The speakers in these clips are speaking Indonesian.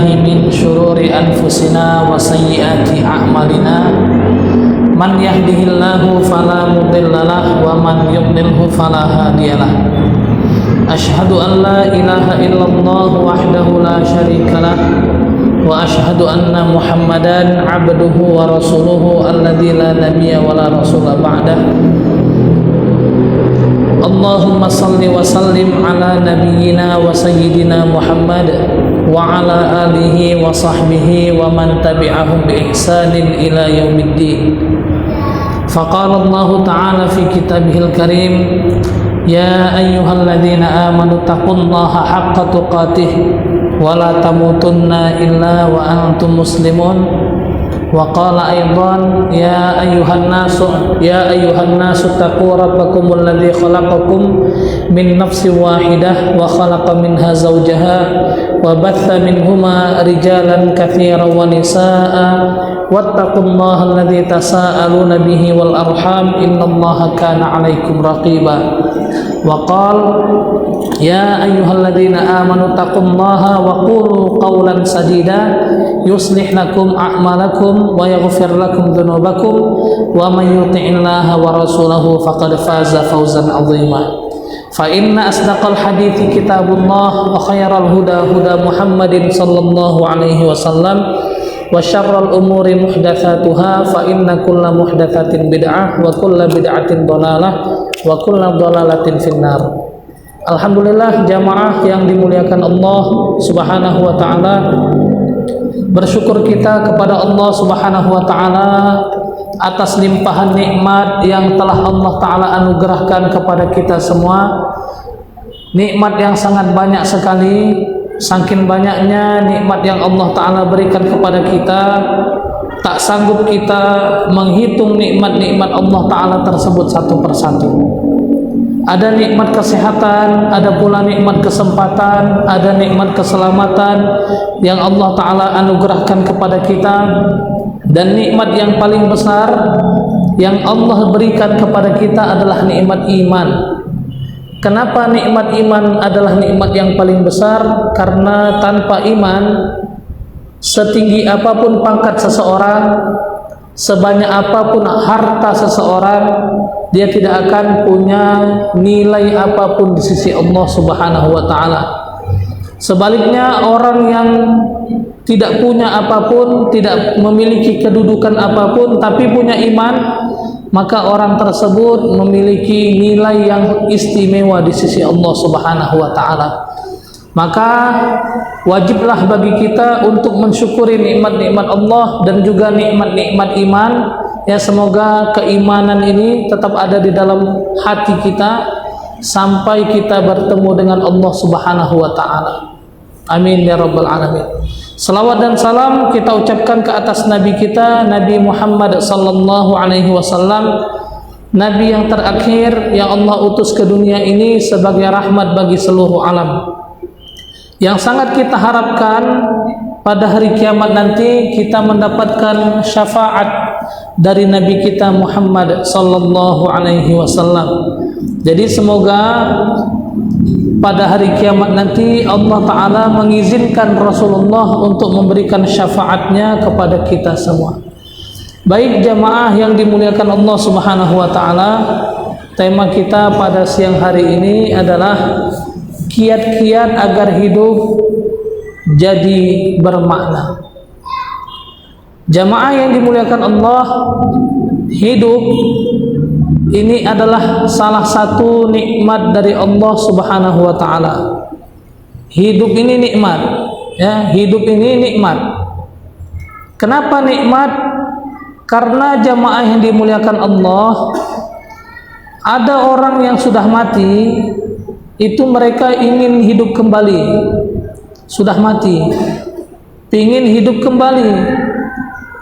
من شرور أنفسنا وسيئات أعمالنا من يهده الله فلا مضل له ومن يضلله فلا هادي له أشهد أن لا إله إلا الله وحده لا شريك له وأشهد أن محمدا عبده ورسوله الذي لا نبي ولا رسول بعده اللهم صل وسلم على نبينا وسيدنا محمد وعلى آله وصحبه ومن تبعهم بإحسان إلى يوم الدين فقال الله تعالى في كتابه الكريم يا أيها الذين آمنوا اتقوا الله حق تقاته ولا تموتن إلا وأنتم مسلمون وقال أيضا يا أيها الناس اتقوا ربكم الذي خلقكم من نفس واحدة وخلق منها زوجها وبث منهما رجالا كثيرا ونساء واتقوا الله الذي تساءلون به والأرحام إن الله كان عليكم رقيبا وقال يا أيها الذين آمنوا اتقوا الله وقولوا قولا سديدا يصلح لكم أعمالكم ويغفر لكم ذنوبكم ومن يطع الله ورسوله فقد فاز فوزا عظيما فإن أصدق الحديث كتاب الله وخير الهدى هدى محمد صلى الله عليه وسلم وشر الأمور محدثاتها فإن كل محدثة بدعة وكل بدعة ضلالة وكل ضلالة في النار. Alhamdulillah jamaah yang dimuliakan Allah Subhanahu wa taala, bersyukur kita kepada Allah Subhanahu wa taala atas limpahan nikmat yang telah Allah taala anugerahkan kepada kita semua. Nikmat yang sangat banyak sekali, saking banyaknya nikmat yang Allah taala berikan kepada kita, tak sanggup kita menghitung nikmat-nikmat Allah taala tersebut satu persatu. Ada nikmat kesehatan, ada pula nikmat kesempatan, ada nikmat keselamatan yang Allah Ta'ala anugerahkan kepada kita. Dan nikmat yang paling besar yang Allah berikan kepada kita adalah nikmat iman. Kenapa nikmat iman adalah nikmat yang paling besar? Karena tanpa iman, setinggi apapun pangkat seseorang, sebanyak apapun harta seseorang, dia tidak akan punya nilai apapun di sisi Allah Subhanahu wa taala. Sebaliknya, orang yang tidak punya apapun, tidak memiliki kedudukan apapun tapi punya iman, maka orang tersebut memiliki nilai yang istimewa di sisi Allah Subhanahu wa taala. Maka wajiblah bagi kita untuk mensyukuri nikmat-nikmat Allah dan juga nikmat-nikmat iman. Ya, semoga keimanan ini tetap ada di dalam hati kita sampai kita bertemu dengan Allah Subhanahu wa taala. Amin ya rabbal alamin. Salawat dan salam kita ucapkan ke atas nabi kita, Nabi Muhammad sallallahu alaihi wasallam, nabi yang terakhir yang Allah utus ke dunia ini sebagai rahmat bagi seluruh alam. Yang sangat kita harapkan pada hari kiamat nanti kita mendapatkan syafaat dari Nabi kita Muhammad sallallahu alaihi wasallam. Jadi semoga pada hari kiamat nanti Allah Ta'ala mengizinkan Rasulullah untuk memberikan syafaatnya kepada kita semua. Baik jamaah yang dimuliakan Allah Subhanahu wa taala, tema kita pada siang hari ini adalah kiat-kiat agar hidup jadi bermakna. Jamaah yang dimuliakan Allah, hidup ini adalah salah satu nikmat dari Allah Subhanahu wa taala. Hidup ini nikmat, ya, hidup ini nikmat. Kenapa nikmat? Karena jamaah yang dimuliakan Allah, ada orang yang sudah mati, itu mereka ingin hidup kembali. Sudah mati, ingin hidup kembali.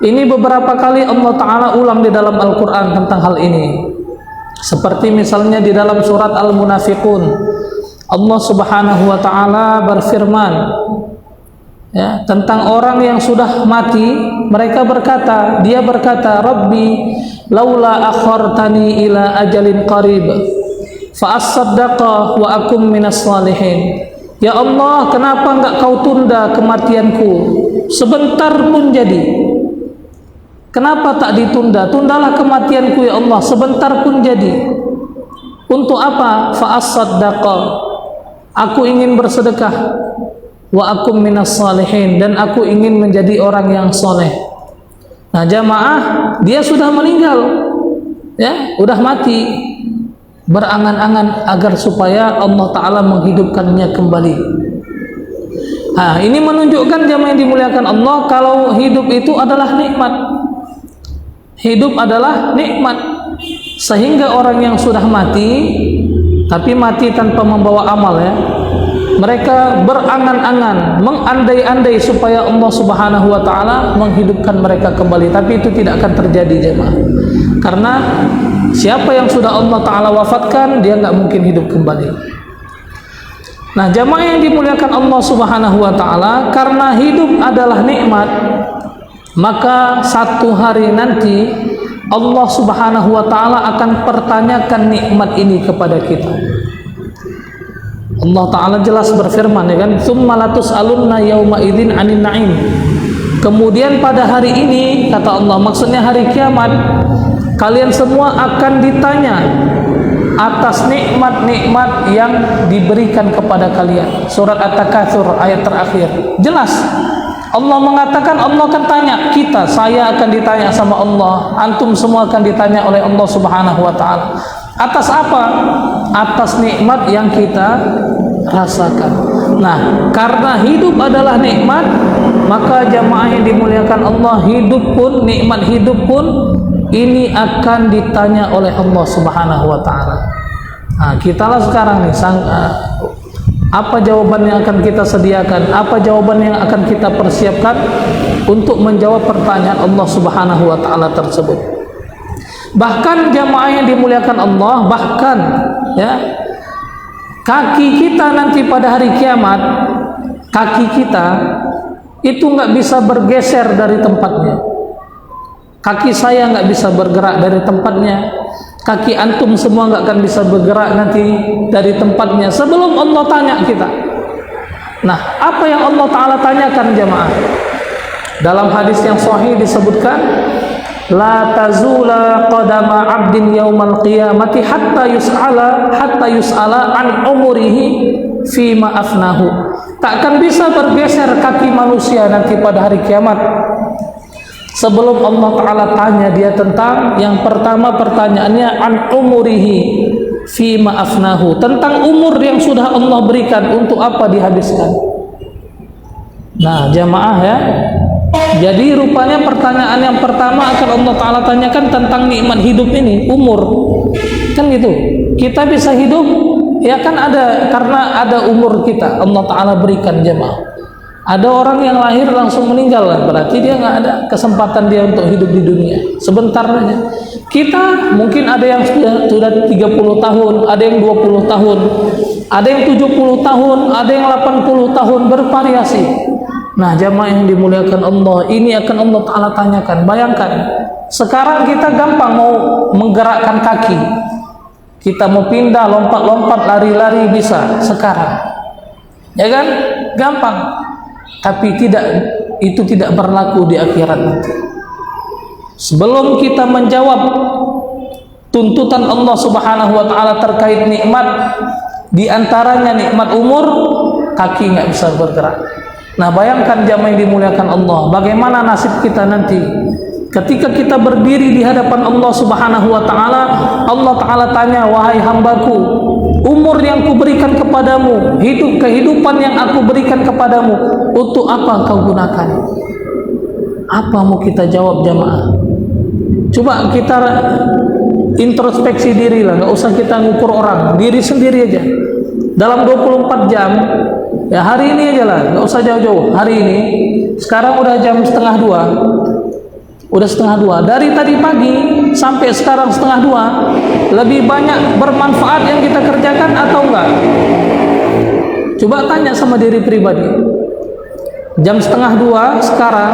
Ini beberapa kali Allah Ta'ala ulang di dalam Al-Quran tentang hal ini. Seperti misalnya di dalam surat Al-Munafiqun, Allah Subhanahu wa Ta'ala berfirman, ya, tentang orang yang sudah mati. Mereka berkata, dia berkata, Rabbi laula akhartani ila ajalin qarib fa as-saddaqa wa akum minas salihin. Ya Allah, kenapa enggak kau tunda kematianku sebentar pun jadi? Kenapa tak ditunda? Tundalah kematianku ya Allah, sebentar pun jadi. Untuk apa? Fa'as-saddaqa, aku ingin bersedekah. Wa akum minas salihin, dan aku ingin menjadi orang yang soleh. Nah jamaah, dia sudah meninggal, ya, udah mati, berangan-angan agar supaya Allah Ta'ala menghidupkannya kembali. Nah ini menunjukkan jamaah yang dimuliakan Allah, kalau hidup itu adalah nikmat. Hidup adalah nikmat, sehingga orang yang sudah mati, tapi mati tanpa membawa amal, ya, mereka berangan-angan, mengandai-andai supaya Allah Subhanahu wa Ta'ala menghidupkan mereka kembali. Tapi itu tidak akan terjadi jemaah, karena siapa yang sudah Allah Ta'ala wafatkan, dia nggak mungkin hidup kembali. Nah jemaah yang dimuliakan Allah Subhanahu wa Ta'ala, karena hidup adalah nikmat, maka satu hari nanti Allah Subhanahu wa Ta'ala akan pertanyakan nikmat ini kepada kita. Allah Ta'ala jelas berfirman, ya kan, tsumma latus'alunna yauma idzin 'anin na'im. Kemudian pada hari ini, kata Allah, maksudnya hari kiamat, kalian semua akan ditanya atas nikmat-nikmat yang diberikan kepada kalian. Surat At-Takatsur ayat terakhir. Jelas Allah mengatakan, Allah akan tanya kita, saya akan ditanya sama Allah, antum semua akan ditanya oleh Allah Subhanahu wa Ta'ala. Atas apa? Atas nikmat yang kita rasakan. Nah, karena hidup adalah nikmat, maka jamaah yang dimuliakan Allah, hidup pun, nikmat hidup pun, ini akan ditanya oleh Allah Subhanahu wa Ta'ala. Nah, kitalah sekarang nih, apa jawaban yang akan kita sediakan, apa jawaban yang akan kita persiapkan untuk menjawab pertanyaan Allah Subhanahu wa Ta'ala tersebut. Bahkan jamaah yang dimuliakan Allah, bahkan, ya, kaki kita nanti pada hari kiamat, kaki kita itu nggak bisa bergeser dari tempatnya. Kaki saya nggak bisa bergerak dari tempatnya, kaki antum semua nggak akan bisa bergerak nanti dari tempatnya sebelum Allah tanya kita. Nah, apa yang Allah Ta'ala tanyakan jamaah? Dalam hadis yang sahih disebutkan, la tazula qadama 'abdin yaumal qiyamati hatta yus'ala an umurihi fi ma afnahu. Takkan bisa bergeser kaki manusia nanti pada hari kiamat sebelum Allah Ta'ala tanya dia tentang, yang pertama pertanyaannya, an umurihi fi ma afnahu, tentang umur yang sudah Allah berikan, untuk apa dihabiskan. Nah jamaah, ya, jadi rupanya pertanyaan yang pertama akan Allah Ta'ala tanyakan tentang nikmat hidup ini, umur, kan gitu. Kita bisa hidup, ya kan, ada karena ada umur kita Allah Ta'ala berikan jemaah. Ada orang yang lahir langsung meninggal, berarti dia nggak ada kesempatan dia untuk hidup di dunia, sebentar aja. Kita mungkin ada yang sudah 30 tahun, ada yang 20 tahun, ada yang 70 tahun, ada yang 80 tahun, bervariasi. Nah jamaah yang dimuliakan Allah, ini akan Allah Ta'ala tanyakan. Bayangkan, sekarang kita gampang mau menggerakkan kaki, kita mau pindah, lompat-lompat, lari-lari bisa sekarang, ya kan, gampang. Tapi itu tidak berlaku di akhirat nanti. Sebelum kita menjawab tuntutan Allah Subhanahu wa Ta'ala terkait nikmat, di antaranya nikmat umur, kaki nggak bisa bergerak. Nah bayangkan jamaah yang dimuliakan Allah, bagaimana nasib kita nanti ketika kita berdiri di hadapan Allah Subhanahu wa Ta'ala. Allah Ta'ala tanya, wahai hambaku, umur yang kuberikan kepadamu, kehidupan yang aku berikan kepadamu, untuk apa kau gunakan? Apa mau kita jawab jamaah? Coba kita introspeksi diri lah, nggak usah kita ngukur orang, diri sendiri aja. Dalam 24 jam, ya hari ini aja lah, nggak usah jauh-jauh. Hari ini, sekarang udah jam 1:30, udah 1:30. Dari tadi pagi sampai sekarang 1:30, lebih banyak bermanfaat yang kita kerjakan atau enggak? Coba tanya sama diri pribadi. Jam 1:30 sekarang,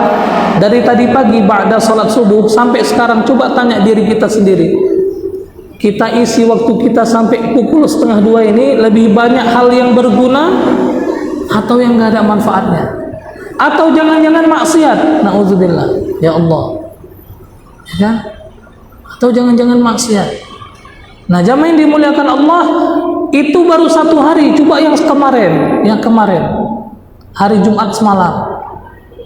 dari tadi pagi ba'da salat subuh sampai sekarang, coba tanya diri kita sendiri. Kita isi waktu kita sampai pukul 1:30 ini lebih banyak hal yang berguna atau yang nggak ada manfaatnya, atau jangan-jangan maksiat, naudzubillah, ya Allah, ya kan? Atau jangan-jangan maksiat. Nah, jamaah yang dimuliakan Allah, itu baru 1 hari. Coba yang kemarin, hari Jumat semalam,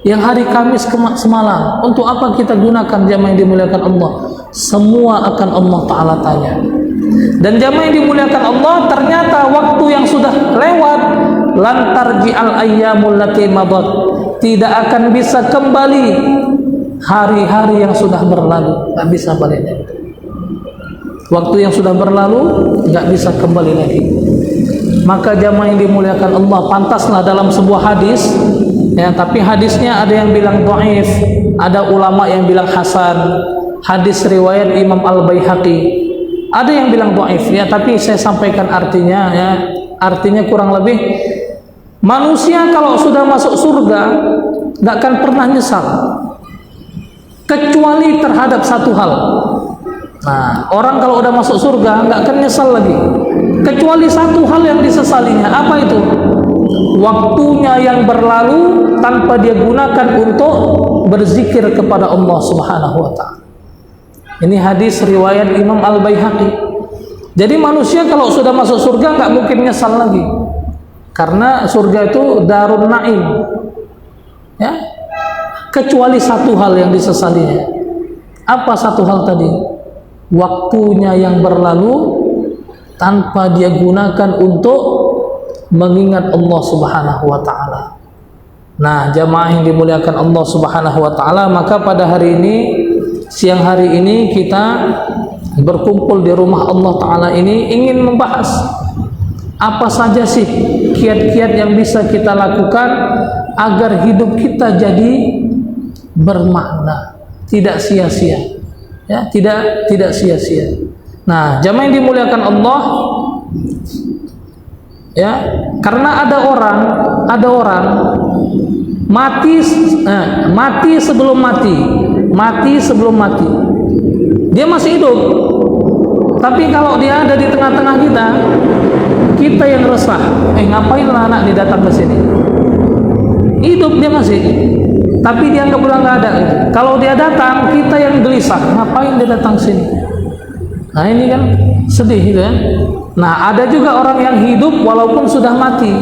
yang hari Kamis semalam, untuk apa kita gunakan jamaah yang dimuliakan Allah? Semua akan Allah Ta'ala tanya. Dan jamaah yang dimuliakan Allah, ternyata waktu yang sudah lewat, lantar ji'al ayyamul lati madat, tidak akan bisa kembali hari-hari yang sudah berlalu, nggak bisa balik lagi. Waktu yang sudah berlalu nggak bisa kembali lagi. Maka jamaah yang dimuliakan Allah, pantaslah dalam sebuah hadis, ya, tapi hadisnya ada yang bilang dhaif, ada ulama yang bilang hasan, hadis riwayat Imam Al-Baihaqi, ada yang bilang dhaif, ya, tapi saya sampaikan artinya, ya, artinya kurang lebih, manusia kalau sudah masuk surga nggak akan pernah nyesal kecuali terhadap satu hal. Nah, orang kalau udah masuk surga nggak akan nyesal lagi kecuali satu hal yang disesalinya. Apa itu? Waktunya yang berlalu tanpa dia gunakan untuk berzikir kepada Allah Subhanahu wa Ta'ala. Ini hadis riwayat Imam Al-Baihaqi. Jadi manusia kalau sudah masuk surga nggak mungkin nyesal lagi, karena surga itu darun naim, ya, kecuali satu hal yang disesalinya. Apa satu hal tadi? Waktunya yang berlalu tanpa dia gunakan untuk mengingat Allah Subhanahu wa Ta'ala. Nah, jamaah yang dimuliakan Allah Subhanahu wa Ta'ala, maka pada hari ini, siang hari ini, kita berkumpul di rumah Allah Ta'ala ini ingin membahas apa saja sih kiat-kiat yang bisa kita lakukan agar hidup kita jadi bermakna, tidak sia-sia, ya, tidak sia-sia. Nah, jamaah yang dimuliakan Allah, ya, karena ada orang mati sebelum mati, dia masih hidup, tapi kalau dia ada di tengah-tengah kita yang resah, ngapain lah anak dia datang ke sini? Hidup dia masih, tapi dia nggak pulang, nggak ada gitu. Kalau dia datang, kita yang gelisah, ngapain dia datang sini? Nah, ini kan sedih gitu kan. Nah, ada juga orang yang hidup walaupun sudah mati,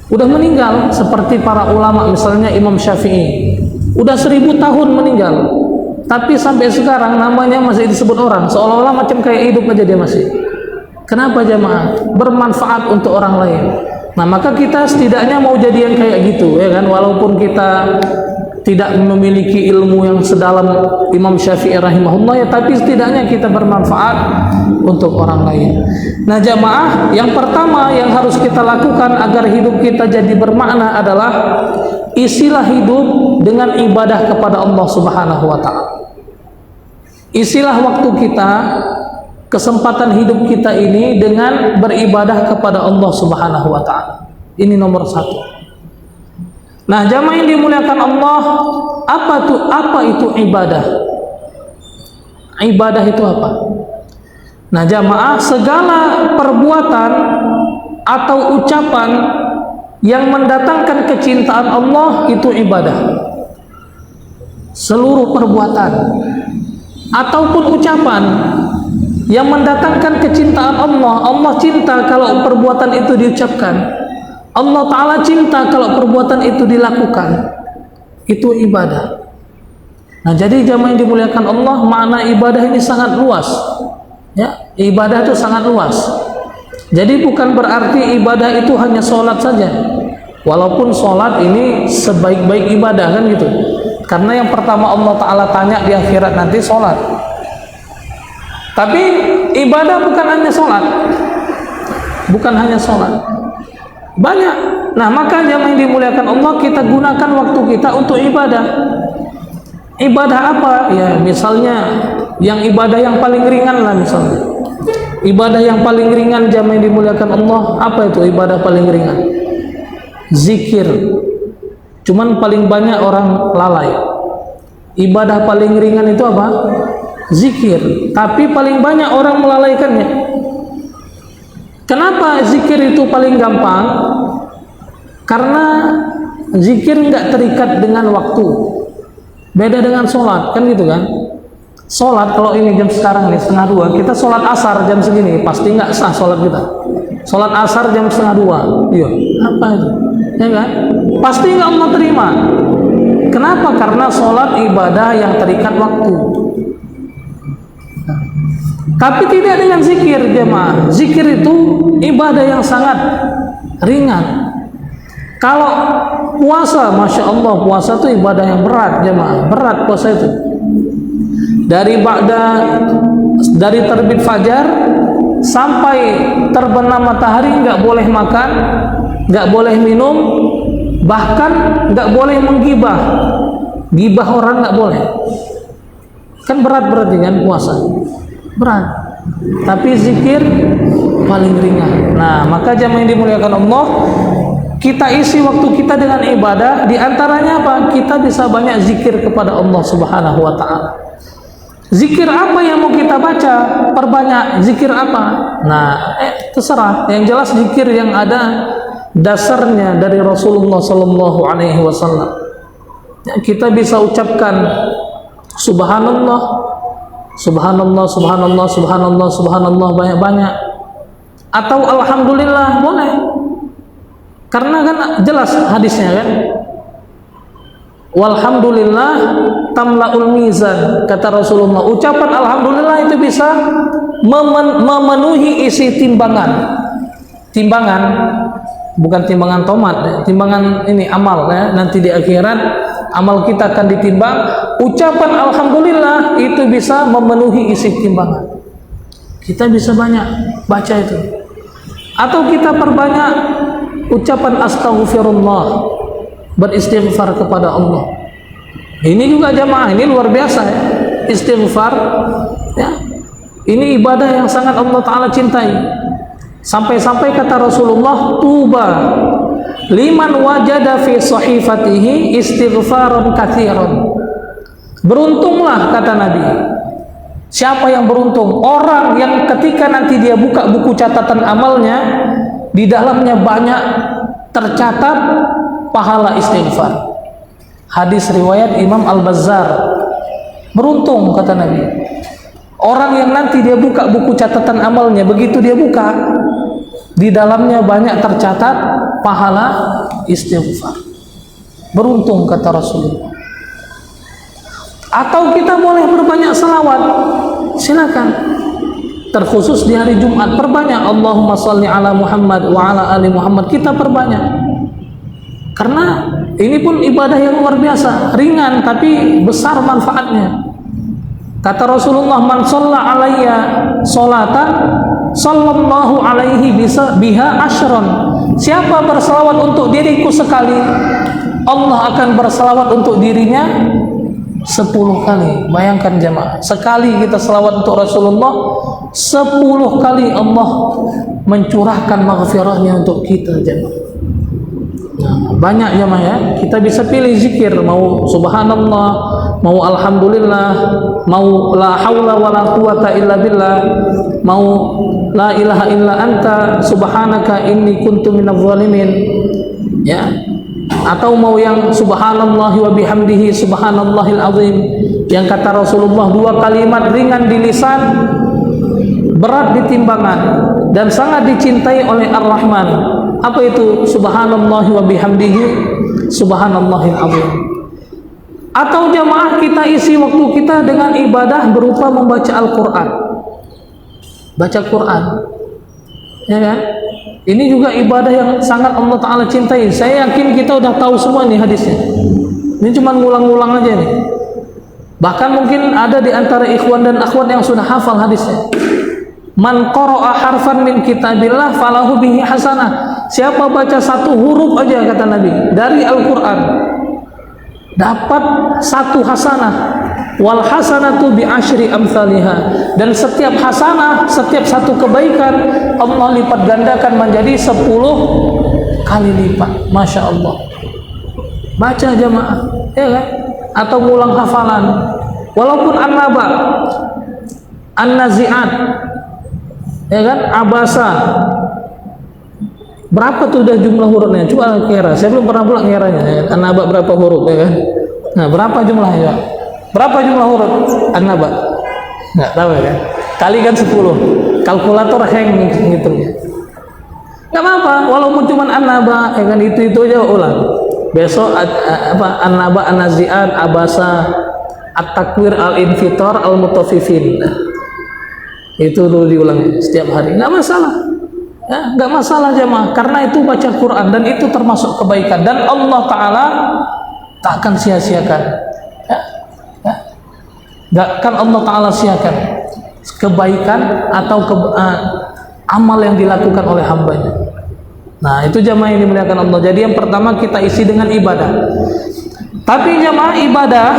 udah meninggal, seperti para ulama, misalnya Imam Syafi'i, udah 1000 tahun meninggal, tapi sampai sekarang namanya masih disebut orang, seolah-olah macam kayak hidup aja dia masih. Kenapa jamaah? Bermanfaat untuk orang lain. Nah, maka kita setidaknya mau jadi yang kayak gitu, ya kan, walaupun kita tidak memiliki ilmu yang sedalam Imam Syafi'i rahimahullah, ya, tapi setidaknya kita bermanfaat untuk orang lain. Nah, jamaah, yang pertama yang harus kita lakukan agar hidup kita jadi bermakna adalah isilah hidup dengan ibadah kepada Allah Subhanahu wa Ta'ala. Isilah waktu kita, kesempatan hidup kita ini dengan beribadah kepada Allah Subhanahu wa Ta'ala. Ini nomor 1. Nah, jamaah yang dimuliakan Allah, apa itu ibadah? Ibadah itu apa? Nah, jamaah, segala perbuatan atau ucapan yang mendatangkan kecintaan Allah itu ibadah. Seluruh perbuatan ataupun ucapan yang mendatangkan kecintaan Allah, Allah cinta kalau perbuatan itu diucapkan, Allah Ta'ala cinta kalau perbuatan itu dilakukan, itu ibadah. Nah, jadi jamaah yang dimuliakan Allah, makna ibadah ini sangat luas, ya, ibadah itu sangat luas. Jadi bukan berarti ibadah itu hanya sholat saja, walaupun sholat ini sebaik-baik ibadah, kan gitu, karena yang pertama Allah Ta'ala tanya di akhirat nanti sholat. Tapi ibadah bukan hanya sholat, banyak. Nah, maka jamaah yang dimuliakan Allah, kita gunakan waktu kita untuk ibadah. Ibadah apa? Ya, misalnya yang ibadah yang paling ringan lah, misalnya ibadah yang paling ringan jamaah yang dimuliakan Allah, apa itu ibadah paling ringan? Zikir. Cuman paling banyak orang lalai. Ibadah paling ringan itu apa? Zikir. Tapi paling banyak orang melalaikannya. Kenapa zikir itu paling gampang? Karena zikir nggak terikat dengan waktu. Beda dengan sholat, kan gitu kan? Sholat kalau ini jam sekarang nih 1:30, kita sholat asar jam segini, pasti nggak sah sholat kita. Sholat asar jam 1:30, iya, apa itu? Ya kan? Pasti nggak Allah terima. Kenapa? Karena sholat ibadah yang terikat waktu. Tapi tidak dengan zikir, jemaah. Zikir itu ibadah yang sangat ringan. Kalau puasa, masya Allah, puasa itu ibadah yang berat, jemaah. Berat puasa itu. Dari terbit fajar sampai terbenam matahari nggak boleh makan, nggak boleh minum, bahkan nggak boleh menggibah. Gibah orang nggak boleh. Kan berat dengan puasa. Berat. Tapi zikir paling ringan. Nah, maka jamaah yang dimuliakan Allah, kita isi waktu kita dengan ibadah. Di antaranya apa? Kita bisa banyak zikir kepada Allah Subhanahu wa ta'ala. Zikir apa yang mau kita baca? Perbanyak. Zikir apa? Nah, terserah. Yang jelas zikir yang ada dasarnya dari Rasulullah sallallahu alaihi wasallam. Kita bisa ucapkan subhanallah, subhanallah, subhanallah, subhanallah, subhanallah banyak-banyak. Atau alhamdulillah boleh. Karena kan jelas hadisnya kan. Walhamdulillah tamla'ul mizan, kata Rasulullah. Ucapan alhamdulillah itu bisa memenuhi isi timbangan. Timbangan bukan timbangan tomat, timbangan ini amal ya. Nanti di akhirat amal kita akan ditimbang. Ucapan alhamdulillah itu bisa memenuhi isi timbangan. Kita bisa banyak baca itu. Atau kita perbanyak ucapan astaghfirullah, beristighfar kepada Allah. Ini juga jamaah, ini luar biasa ya. Istighfar ya. Ini ibadah yang sangat Allah Ta'ala cintai. Sampai-sampai kata Rasulullah, tuba liman wajada fi sahifatihi istighfaran katsiran. Beruntunglah, kata Nabi. Siapa yang beruntung? Orang yang ketika nanti dia buka buku catatan amalnya, di dalamnya banyak tercatat pahala istighfar. Hadis riwayat Imam Al-Bazzar. Beruntung, kata Nabi. Orang yang nanti dia buka buku catatan amalnya, begitu dia buka, di dalamnya banyak tercatat pahala istighfar. Beruntung, kata Rasulullah. Atau kita boleh berbanyak selawat, silakan. Terkhusus di hari Jumat, perbanyak Allahumma sholli ala Muhammad wa ala ali Muhammad. Kita perbanyak. Karena ini pun ibadah yang luar biasa, ringan tapi besar manfaatnya. Kata Rasulullah, man shalla alayya sholatan sallallahu alaihi biha asyran. Siapa berselawat untuk diriku sekali, Allah akan berselawat untuk dirinya 10 kali. Bayangkan jemaah, sekali kita selawat untuk Rasulullah, 10 kali Allah mencurahkan maghfirahnya untuk kita jemaah. Nah, banyak jemaah ya. Kita bisa pilih zikir, mau subhanallah, mau alhamdulillah, mau la haula wala quwata illa billah, mau la ilaha illa anta subhanaka inni kuntu minadz zalimin ya. Atau mau yang subhanallahi wa bihamdihi subhanallahil azim, yang kata Rasulullah 2 kalimat ringan di lisan, berat di timbangan, dan sangat dicintai oleh Ar-Rahman. Apa itu? Subhanallahi wa bihamdihi subhanallahil azim. Atau jamaah kita isi waktu kita dengan ibadah berupa membaca Al-Quran. Baca Quran, ya kan? Ini juga ibadah yang sangat Allah Ta'ala cintai. Saya yakin kita udah tahu semua nih hadisnya. Ini cuma ngulang-ngulang aja nih. Bahkan mungkin ada di antara ikhwan dan akhwat yang sudah hafal hadisnya. Man qara'a harfan min kitabillah falahu bihi hasanah. Siapa baca 1 huruf aja, kata Nabi, dari Al-Quran, dapat 1 hasanah. Wal hasanatu bi asyri amsalihha. Dan setiap hasanah, setiap 1 kebaikan, Allah lipat gandakan menjadi 10 kali lipat. Masya Allah. Baca jamaah, ya kan? Atau ngulang hafalan. Walaupun An-Naba, An-Nazi'at, ya kan? Abasa, Berapa tuh udah jumlah hurufnya? Coba kira. Saya belum pernah pula ngiranya. An-Naba berapa huruf ya kan? Nah, berapa jumlahnya? Berapa jumlah huruf An-Naba? Nggak tahu ya kan? Kalikan 10. Kalkulator hang gitu. Nggak apa-apa, walaupun cuma An-Naba, ya kan, itu aja ulang. Besok An-Naba, An-Nazi'at, Abasa, At-Takwir, Al-Infitar, Al-Mutaffifin. Itu dulu diulang setiap hari. Nggak masalah. Ya, nggak masalah jemaah, karena itu baca Quran dan itu termasuk kebaikan dan Allah Ta'ala tak akan sia-siakan. Ya, ya. Nggak akan Allah Ta'ala siakan kebaikan atau amal yang dilakukan oleh hambanya. Nah, itu jemaah yang dimuliakan Allah. Jadi yang pertama kita isi dengan ibadah. Tapi jemaah, ibadah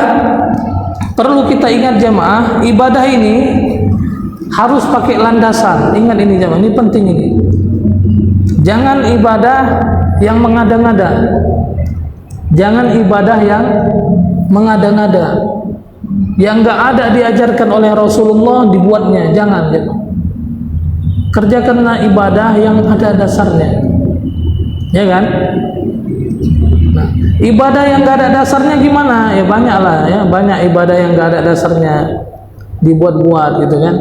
perlu kita ingat jemaah, ibadah ini harus pakai landasan. Ingat ini jemaah, ini penting ini. Jangan ibadah yang mengada-ngada. Jangan ibadah yang mengada-ngada. Yang enggak ada diajarkan oleh Rasulullah dibuatnya, jangan jemaah. Kerjakanlah ibadah yang ada dasarnya. Ya kan? Nah, ibadah yang enggak ada dasarnya gimana? Ya banyaklah ya, banyak ibadah yang enggak ada dasarnya dibuat-buat gitu kan.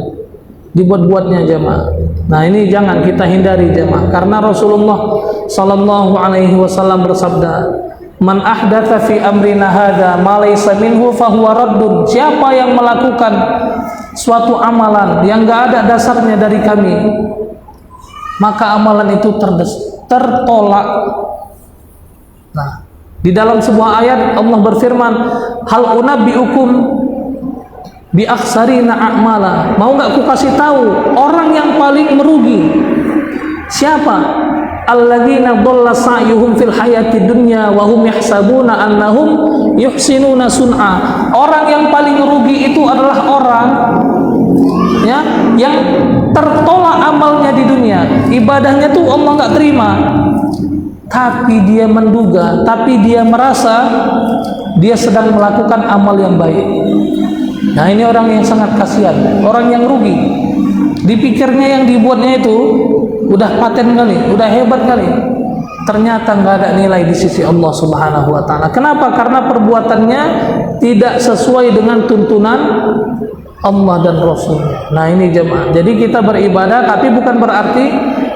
Dibuat-buatnya jemaah. Nah, ini jangan kita hindari jemaah, karena Rasulullah sallallahu alaihi wasallam bersabda, "Man ahdatsa fi amrina hadza ma laysa minhu fahuwa raddun." Siapa yang melakukan suatu amalan yang enggak ada dasarnya dari kami, maka amalan itu tertolak. Nah, di dalam sebuah ayat Allah berfirman, "Hal unabbiukum bi akhsarina a'mala." Mau nggak aku kasih tahu orang yang paling merugi? Siapa? Alladzina dhalla sa'yuhum fil hayati dunya wa hum yahsabuna annahum yuhsinuna sun'a. Orang yang paling merugi itu adalah orang ya yang tertolak amalnya di dunia. Ibadahnya tuh Allah nggak terima. Tapi dia menduga, tapi dia merasa dia sedang melakukan amal yang baik. Nah, ini orang yang sangat kasihan, orang yang rugi. Dipikirnya yang dibuatnya itu udah paten kali, udah hebat kali. Ternyata nggak ada nilai di sisi Allah Subhanahu wa Ta'ala. Kenapa? Karena perbuatannya tidak sesuai dengan tuntunan Allah dan Rasul. Nah, ini jemaah. Jadi kita beribadah, tapi bukan berarti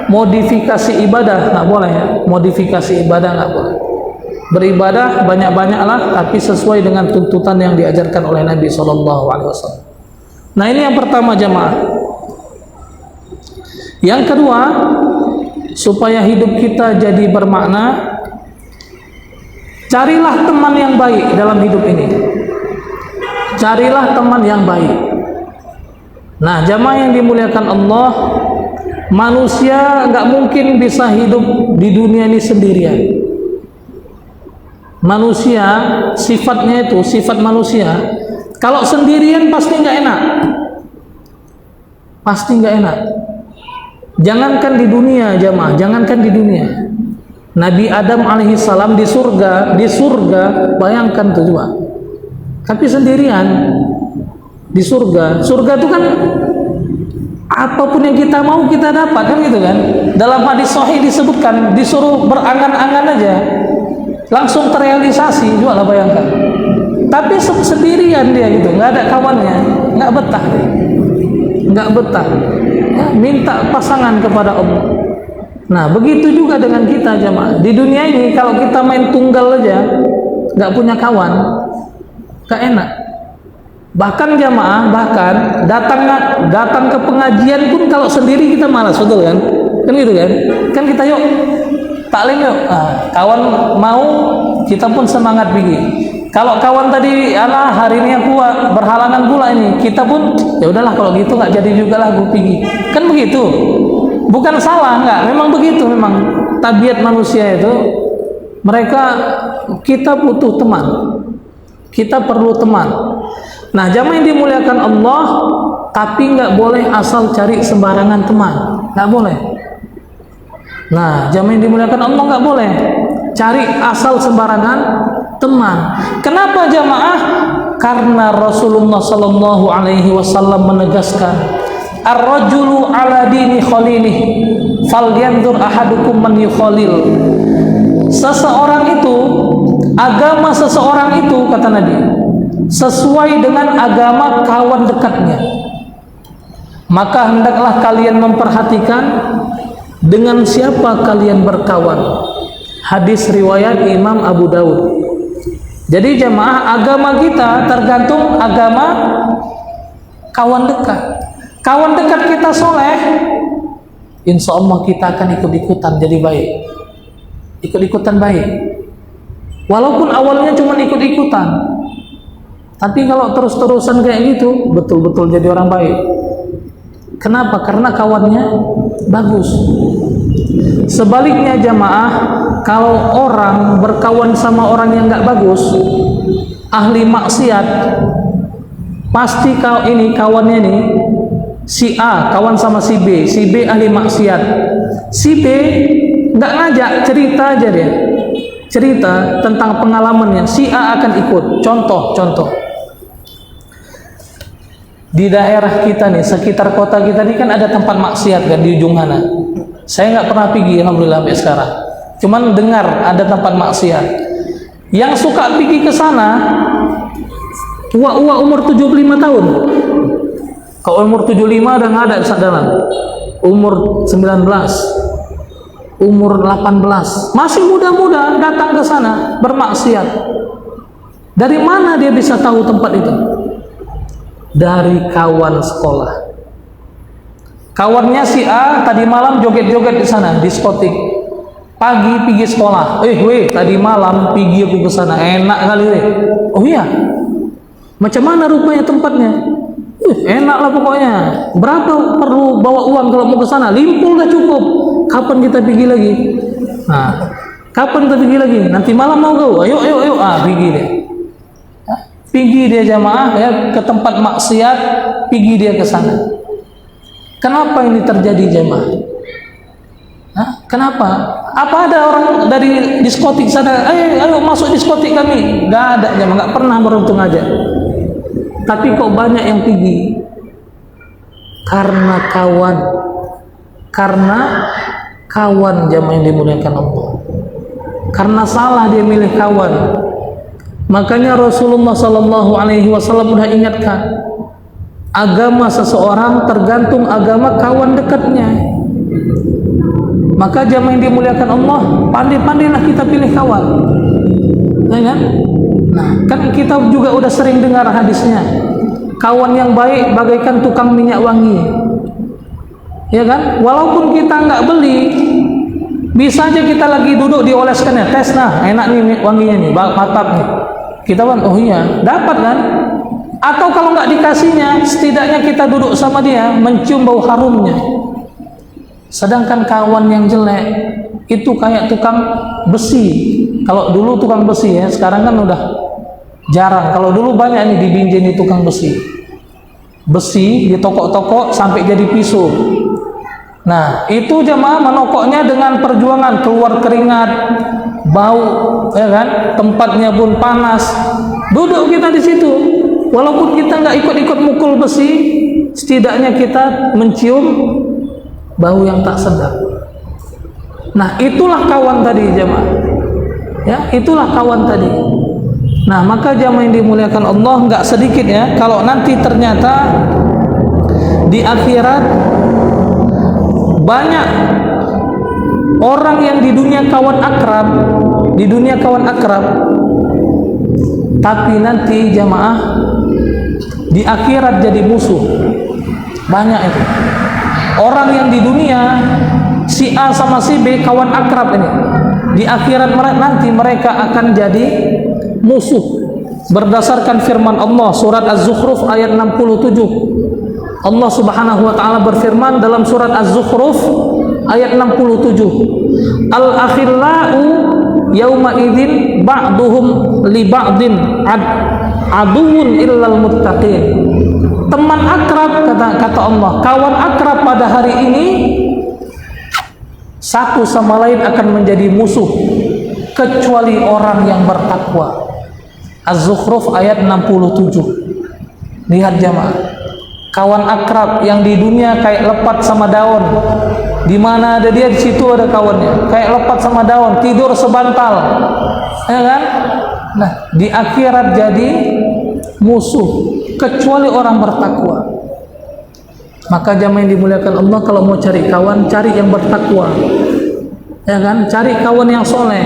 modifikasi ibadah, nggak boleh ya. Modifikasi ibadah nggak boleh. Beribadah banyak-banyaklah, tapi sesuai dengan tuntutan yang diajarkan oleh Nabi Shallallahu Alaihi Wasallam. Nah, ini yang pertama jemaah. Yang kedua, supaya hidup kita jadi bermakna, carilah teman yang baik dalam hidup ini. Carilah teman yang baik. Nah, jemaah yang dimuliakan Allah, manusia nggak mungkin bisa hidup di dunia ini sendirian. Manusia sifatnya itu, sifat manusia, kalau sendirian pasti nggak enak. Pasti nggak enak. Jangankan di dunia jemaah, jangankan di dunia. Nabi Adam alaihissalam di surga, bayangkan tuh juga. Tapi sendirian di surga. Surga itu kan apapun yang kita mau kita dapat, kan gitu kan. Dalam hadis sahih disebutkan, disuruh berangan-angan aja langsung terrealisasi, juga lah bayangkan. Tapi sendirian dia gitu, nggak ada kawannya, nggak betah dia. Nggak betah ya, minta pasangan kepada Allah. Nah, begitu juga dengan kita jemaah. Di dunia ini kalau kita main tunggal aja, nggak punya kawan, nggak enak. Bahkan jemaah, bahkan datang ke pengajian pun kalau sendiri kita malas, betul kan? Kan gitu kan? Kan kita yuk taklim yuk, kawan mau, kita pun semangat pergi. Kalau kawan tadi, alah hari ini aku berhalangan pula ini, kita pun ya udahlah kalau gitu nggak jadi juga lah gue pergi. Kan begitu, bukan salah, nggak, memang begitu, memang tabiat manusia itu. Kita butuh teman, kita perlu teman. Nah, jamaah yang dimuliakan Allah, tapi nggak boleh asal cari sembarangan teman, nggak boleh. Nah, jamaah yang dimuliakan Allah, nggak boleh cari asal sembarangan teman. Kenapa jamaah? Karena Rasulullah Sallallahu Alaihi Wasallam menegaskan, ar-rajulu ala dini khalilih, falyanzur ahadukum man yukhalil. Seseorang itu, agama seseorang itu, kata Nabi, sesuai dengan agama kawan dekatnya. Maka hendaklah kalian memperhatikan dengan siapa kalian berkawan. Hadis riwayat Imam Abu Daud. Jadi jamaah, agama kita tergantung agama kawan dekat. Kawan dekat kita soleh, insya Allah kita akan ikut-ikutan jadi baik. Ikut-ikutan baik. Walaupun awalnya cuma ikut-ikutan, tapi kalau terus-terusan kayak gitu, betul-betul jadi orang baik. Kenapa? Karena kawannya bagus. Sebaliknya jamaah, kalau orang berkawan sama orang yang nggak bagus, ahli maksiat, pasti kau ini kawannya nih, si A kawan sama si B ahli maksiat, si B nggak ngajak, cerita aja dia, cerita tentang pengalamannya, si A akan ikut. Contoh di daerah kita nih, sekitar kota kita nih kan ada tempat maksiat kan di ujung sana. Saya nggak pernah pergi, alhamdulillah sampai sekarang. Cuman dengar ada tempat maksiat. Yang suka pergi ke sana, tua-tua umur 75 tahun. Kalau umur 75 udah nggak ada dalam. Umur 19, umur 18, masih muda-muda datang ke sana bermaksiat. Dari mana dia bisa tahu tempat itu? Dari kawan sekolah. Kawannya si A tadi malam joget-joget di sana, diskotik. Pagi pergi sekolah. Tadi malam pergi aku ke sana, enak kali deh. Oh iya. Macam mana rupanya tempatnya? Enak lah pokoknya. Berapa perlu bawa uang kalau mau ke sana? Limpul dah cukup. Kapan kita pergi lagi? Nah, kapan kita pergi lagi? Nanti malam mau kau? Ayo. Pergi deh. Pergi dia jamaah ya ke tempat maksiat, pergi dia ke sana. Kenapa ini terjadi jamaah? Kenapa? Apa ada orang dari diskotik sana? Ayo masuk diskotik kami? Gak ada jamaah, nggak pernah beruntung aja. Tapi kok banyak yang pergi? Karena kawan jamaah yang dimuliakan Allah. Karena salah dia milih kawan. Makanya Rasulullah SAW sudah ingatkan, agama seseorang tergantung agama kawan dekatnya. Maka jamaah yang dimuliakan Allah, pandai-pandailah kita pilih kawan, ya kan? Nah, kan kita juga udah sering dengar hadisnya, kawan yang baik bagaikan tukang minyak wangi, ya kan? Walaupun kita nggak beli, bisa aja kita lagi duduk dioleskan ya, tes nah, enak nih minyak wanginya nih, mantap nih. Kita kan, oh iya, dapat kan? Atau kalau nggak dikasihnya, setidaknya kita duduk sama dia, mencium bau harumnya. Sedangkan kawan yang jelek itu kayak tukang besi. Kalau dulu tukang besi ya, sekarang kan udah jarang. Kalau dulu banyak nih dibinjeni tukang besi. Besi di toko-toko sampai jadi pisau. Nah, itu jemaah menokoknya dengan perjuangan, keluar keringat, bau, ya kan? Tempatnya pun panas. Duduk kita di situ. Walaupun kita nggak ikut-ikut mukul besi, setidaknya kita mencium bau yang tak sedap. Nah, itulah kawan tadi jemaah. Ya, itulah kawan tadi. Nah, maka jemaah yang dimuliakan Allah, nggak sedikit ya, kalau nanti ternyata di akhirat banyak orang yang di dunia kawan akrab, tapi nanti jamaah di akhirat jadi musuh. Banyak itu. Orang yang di dunia si A sama si B kawan akrab ini, di akhirat nanti mereka akan jadi musuh. Berdasarkan firman Allah surat Az-Zukhruf ayat 67. Allah Subhanahu wa taala berfirman dalam surat Az-Zukhruf ayat 67. Al-akhillau yauma idzin ba'duhum li ba'din aduwwun illal muttaqin. Teman akrab kata Allah, kawan akrab pada hari ini satu sama lain akan menjadi musuh kecuali orang yang bertakwa. Az-Zukhruf ayat 67. Lihat jamaah, kawan akrab yang di dunia kayak lepat sama daun, Di mana ada dia, di situ ada kawannya. Kayak lepat sama daun, tidur sebantal, ya kan? Nah, di akhirat jadi musuh kecuali orang bertakwa. Maka jamaah yang dimuliakan Allah, kalau mau cari kawan, cari yang bertakwa, ya kan? Cari kawan yang soleh,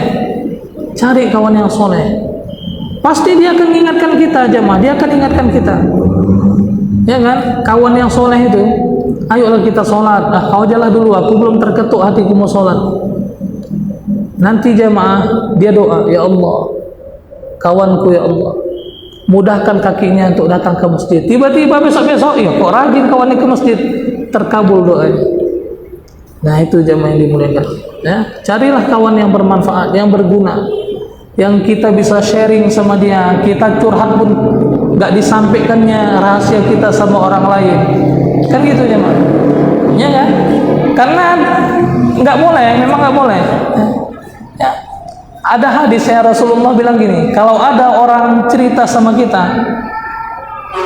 cari kawan yang soleh. Pasti dia akan ingatkan kita, jamaah. Dia akan ingatkan kita, ya kan? Kawan yang soleh itu, ayolah kita sholat. Kau jalan dulu, aku belum terketuk hatiku mau sholat. Nanti jamaah dia doa, ya Allah, kawanku ya Allah, mudahkan kakinya untuk datang ke masjid. Tiba-tiba besok-besok, ya kok rajin kawannya ke masjid, terkabul doanya. Nah itu jamaah yang dimuliakan, ya. Carilah kawan yang bermanfaat, yang berguna, yang kita bisa sharing sama dia. Kita curhat pun gak disampaikannya rahasia kita sama orang lain, kan gitu jemaah, ya kan? Karena nggak boleh, memang nggak boleh, ya. Ada hadis ya, Rasulullah bilang gini, kalau ada orang cerita sama kita,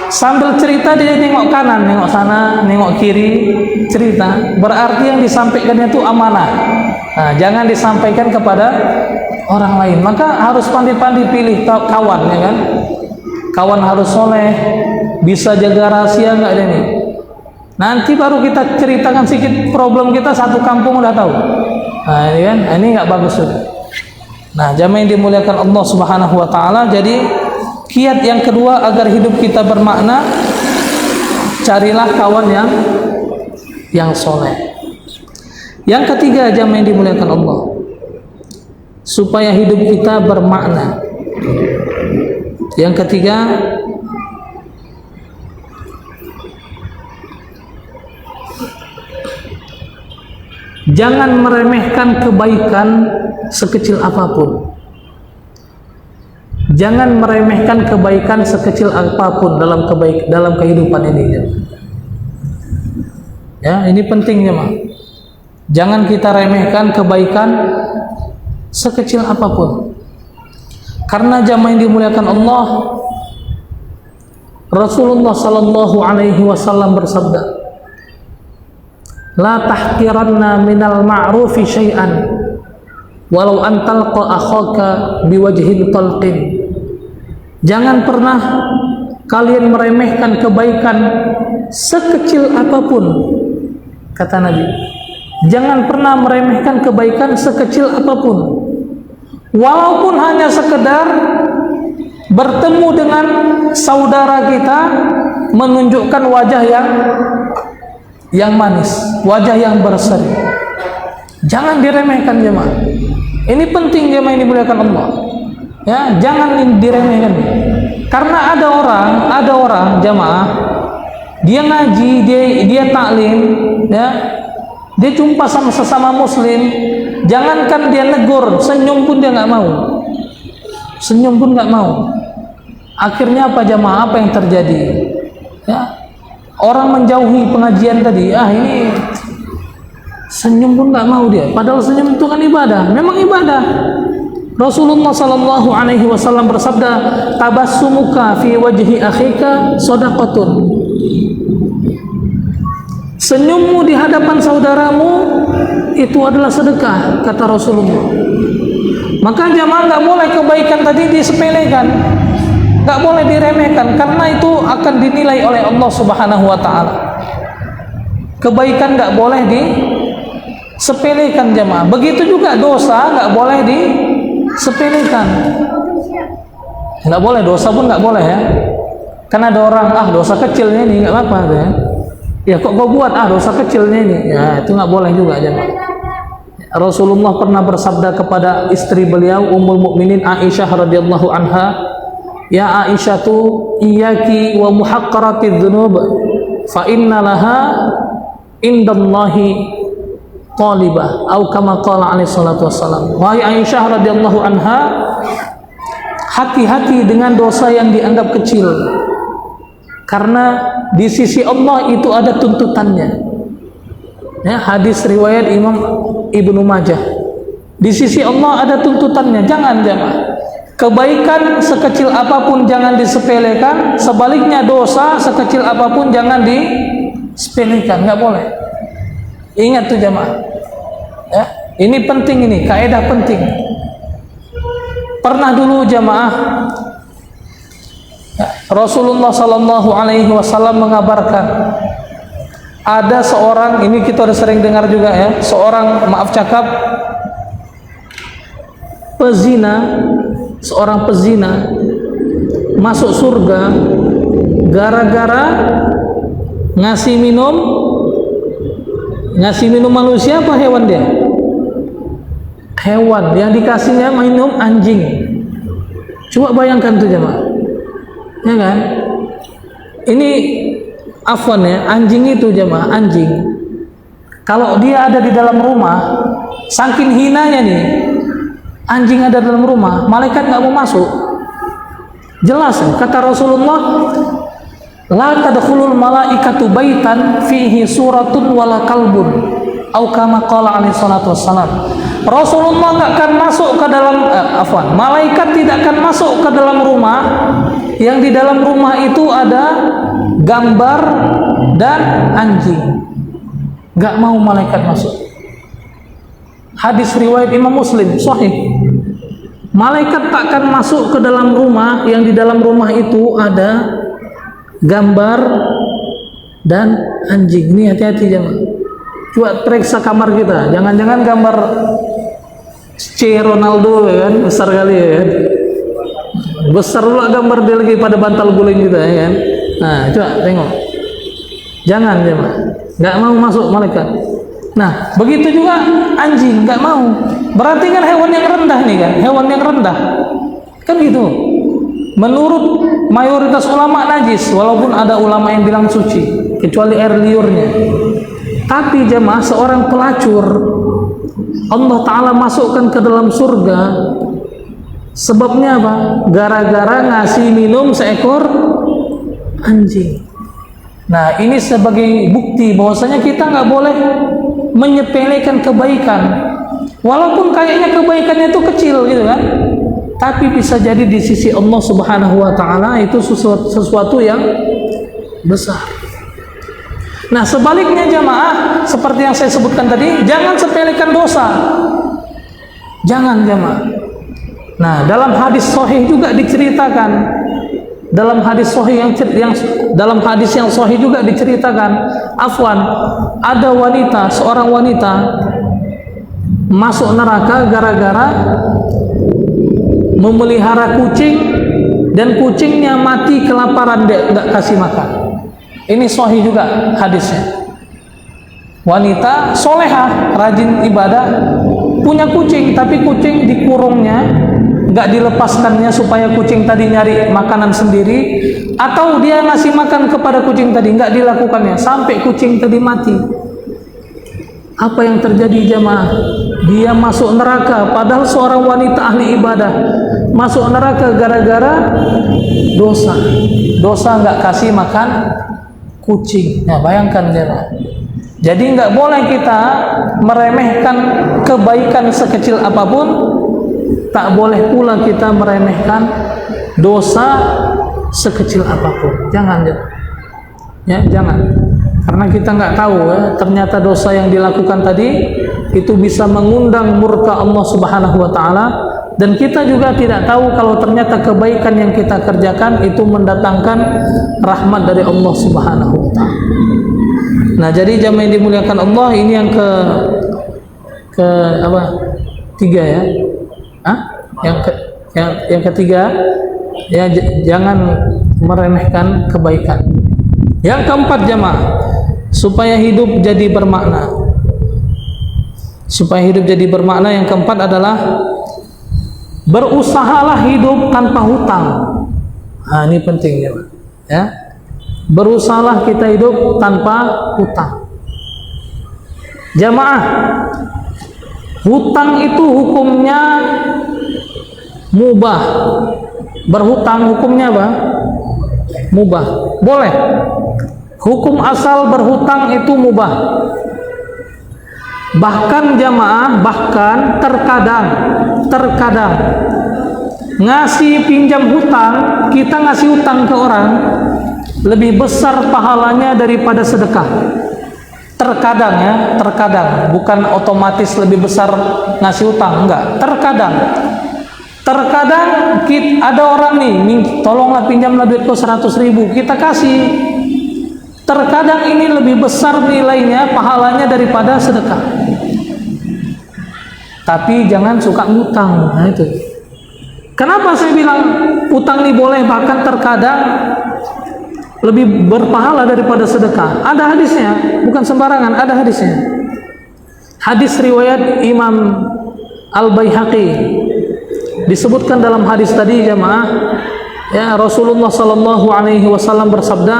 sambil cerita dia nengok kanan, nengok sana, nengok kiri, cerita, berarti yang disampaikannya itu amanah. Nah, jangan disampaikan kepada orang lain. Maka harus pandai-pandai pilih kawan, ya kan? Kawan harus soleh, bisa jaga rahasia nggak ada nih. Nanti baru kita ceritakan sedikit problem kita, satu kampung udah tahu. Nah, ini kan, ini nggak bagus juga. Nah, jamaah yang dimuliakan Allah Subhanahu wa taala, jadi kiat yang kedua agar hidup kita bermakna, carilah kawan yang soleh. Yang ketiga, jamaah yang dimuliakan Allah, supaya hidup kita bermakna. Yang ketiga, jangan meremehkan kebaikan sekecil apapun. Jangan meremehkan kebaikan sekecil apapun dalam kehidupan ini. Ya, ini pentingnya, Mak. Jangan kita remehkan kebaikan sekecil apapun. Karena jamaah yang dimuliakan Allah, Rasulullah sallallahu alaihi wasallam bersabda, la tahqiranna minal ma'rufi syai'an walau an talqa akhaka biwajhin talqin. Jangan pernah kalian meremehkan kebaikan sekecil apapun, kata Nabi. Jangan pernah meremehkan kebaikan sekecil apapun, walaupun hanya sekedar bertemu dengan saudara kita, menunjukkan wajah yang manis, wajah yang berseri. Jangan diremehkan jemaah. Ini penting jemaah yang dimuliakan Allah. Ya, jangan diremehkan. Karena ada orang jemaah, dia ngaji, dia taklim, ya. Dia jumpa sama sesama muslim, jangankan dia negur, senyum pun dia nggak mau. Senyum pun nggak mau. Akhirnya apa jemaah? Apa yang terjadi? Ya, orang menjauhi pengajian tadi. Ini senyum pun nggak mau dia. Padahal senyum itu kan ibadah. Memang ibadah. Rasulullah sallallahu alaihi wasallam bersabda, tabassumuka fi wajhi akhika shadaqatun. Senyummu di hadapan saudaramu itu adalah sedekah, kata Rasulullah. Maka jamaah nggak boleh kebaikan tadi disepelekan, nggak boleh diremehkan, karena itu akan dinilai oleh Allah Subhanahu wa taala. Kebaikan nggak boleh disepelekan jamaah. Begitu juga dosa nggak boleh disepelekan. Nggak boleh, dosa pun nggak boleh ya. Karena ada orang, dosa kecilnya ini nggak apa-apa ya. Ya kok kau buat dosa kecilnya ini, ya itu nggak boleh juga jemaah. Rasulullah pernah bersabda kepada istri beliau Ummul Mukminin Aisyah radhiyallahu anha, ya Aisyah tu iyyaki wa muhaqqaratidz dzunub fa inna laha indallahi qalibah atau kama qala alaihi salatu wassalam. Wahai Aisyah radhiyallahu anha, hati-hati dengan dosa yang dianggap kecil, karena di sisi Allah itu ada tuntutannya. Ya, hadis riwayat Imam Ibnu Majah. Di sisi Allah ada tuntutannya. Jangan kebaikan sekecil apapun jangan disepelekan. Sebaliknya dosa sekecil apapun jangan disepelekan. Nggak boleh. Ingat tuh jamaah. Ya, ini penting, ini kaidah penting. Pernah dulu jamaah, Rasulullah Sallallahu Alaihi Wasallam mengabarkan ada seorang, ini kita udah sering dengar juga ya, seorang, maaf cakap, pezina, seorang pezina masuk surga gara-gara ngasih minum manusia apa hewan dia? Hewan yang dikasihnya minum anjing. Coba bayangkan tuh jemaah, ya kan? Ini afwan ya, anjing itu jemaah, anjing kalau dia ada di dalam rumah, saking hinanya nih, anjing ada dalam rumah, malaikat nggak mau masuk. Jelas kata Rasulullah, la tadkhulul malaikatu baitan fihi suratun wala kalbun, au kama qala alaihi salatu wassalam. Rasulullah nggak akan masuk ke dalam malaikat tidak akan masuk ke dalam rumah yang di dalam rumah itu ada gambar dan anjing. Nggak mau malaikat masuk. Hadis riwayat Imam Muslim sahih. Malaikat tak akan masuk ke dalam rumah yang di dalam rumah itu ada gambar dan anjing. Ini hati-hati jemaah. Coba periksa kamar kita, jangan-jangan gambar C Ronaldo ya kan, besar kali ya kan. Besar pula gambar dia lagi pada bantal guling kita ya kan. Nah, coba tengok. Jangan jemaah. Nggak mau masuk malaikat. Nah, begitu juga anjing nggak mau. Berarti kan hewan yang rendah nih kan, hewan yang rendah. Kan gitu. Menurut mayoritas ulama najis, walaupun ada ulama yang bilang suci, kecuali air liurnya. Tapi jemaah, seorang pelacur Allah Ta'ala masukkan ke dalam surga. Sebabnya apa? Gara-gara ngasih minum seekor anjing. Nah, ini sebagai bukti bahwasanya kita nggak boleh menyepelekan kebaikan, walaupun kayaknya kebaikannya itu kecil gitu kan, tapi bisa jadi di sisi Allah Subhanahu Wa Ta'ala itu sesuatu yang besar. Nah, sebaliknya jamaah, seperti yang saya sebutkan tadi, jangan sepelekan dosa, jangan jamaah. Nah, dalam hadis sahih juga diceritakan, dalam hadis sahih dalam hadis yang sahih juga diceritakan, ada wanita, seorang wanita masuk neraka gara-gara memelihara kucing dan kucingnya mati kelaparan, dia nggak kasih makan. Ini sahih juga hadisnya. Wanita solehah, rajin ibadah, punya kucing, tapi kucing dikurungnya, nggak dilepaskannya supaya kucing tadi nyari makanan sendiri, atau dia ngasih makan kepada kucing tadi, nggak dilakukannya sampai kucing tadi mati. Apa yang terjadi jamaah? Dia masuk neraka, padahal seorang wanita ahli ibadah masuk neraka gara-gara dosa nggak kasih makan kucing. Nah, bayangkan jemaah. Jadi nggak boleh kita meremehkan kebaikan sekecil apapun, tak boleh pula kita meremehkan dosa sekecil apapun. Jangan ya, jangan. Karena kita nggak tahu ya, ternyata dosa yang dilakukan tadi itu bisa mengundang murka Allah Subhanahu Wa Ta'ala, dan kita juga tidak tahu kalau ternyata kebaikan yang kita kerjakan itu mendatangkan rahmat dari Allah Subhanahu Wa Ta'ala. Nah, jadi jamaah yang dimuliakan Allah, ini yang tiga ya. Yang ketiga ya, jangan meremehkan kebaikan. Yang keempat jamaah, supaya hidup jadi bermakna. Supaya hidup jadi bermakna, yang keempat adalah berusahalah hidup tanpa hutang. Nah, ini penting ya. Berusahalah kita hidup tanpa hutang. Jamaah, hutang itu hukumnya mubah. Berhutang hukumnya apa? Mubah. Boleh. Hukum asal berhutang itu mubah. Bahkan jamaah, terkadang ngasih pinjam hutang, kita ngasih hutang ke orang lebih besar pahalanya daripada sedekah. Terkadang ya, terkadang, bukan otomatis lebih besar ngasih utang, enggak. Terkadang ada orang nih, tolonglah pinjamlah duitku 100.000, kita kasih. Terkadang ini lebih besar nilainya, pahalanya daripada sedekah. Tapi jangan suka ngutang. Nah itu. Kenapa saya bilang utang ini boleh, bahkan terkadang lebih berpahala daripada sedekah? Ada hadisnya, bukan sembarangan, ada hadisnya. Hadis riwayat Imam Al-Baihaqi. Disebutkan dalam hadis tadi jemaah, ya, Rasulullah sallallahu alaihi wasallam bersabda,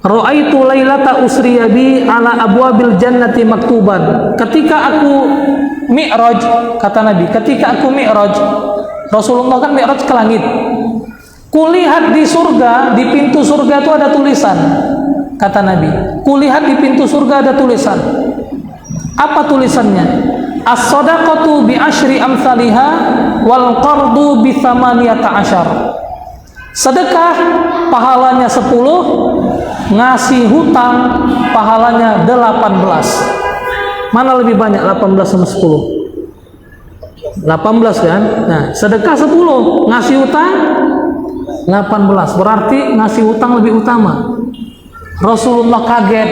"Ra'aitu lailata usriya bi ala abwabil jannati maktuban." Ketika aku mi'raj, kata Nabi, ketika aku mi'raj, Rasulullah kan mi'raj ke langit. Kulihat di surga, di pintu surga itu ada tulisan, kata Nabi. Kulihat di pintu surga ada tulisan. Apa tulisannya? As-sadaqatu bi asyri amsalha wal qardu bi thamaniyata asyar. Sedekah pahalanya 10, ngasih hutang pahalanya 18. Mana lebih banyak, 18 sama 10? 18 kan? Nah, sedekah 10, ngasih hutang 18, berarti ngasih hutang lebih utama. Rasulullah kaget,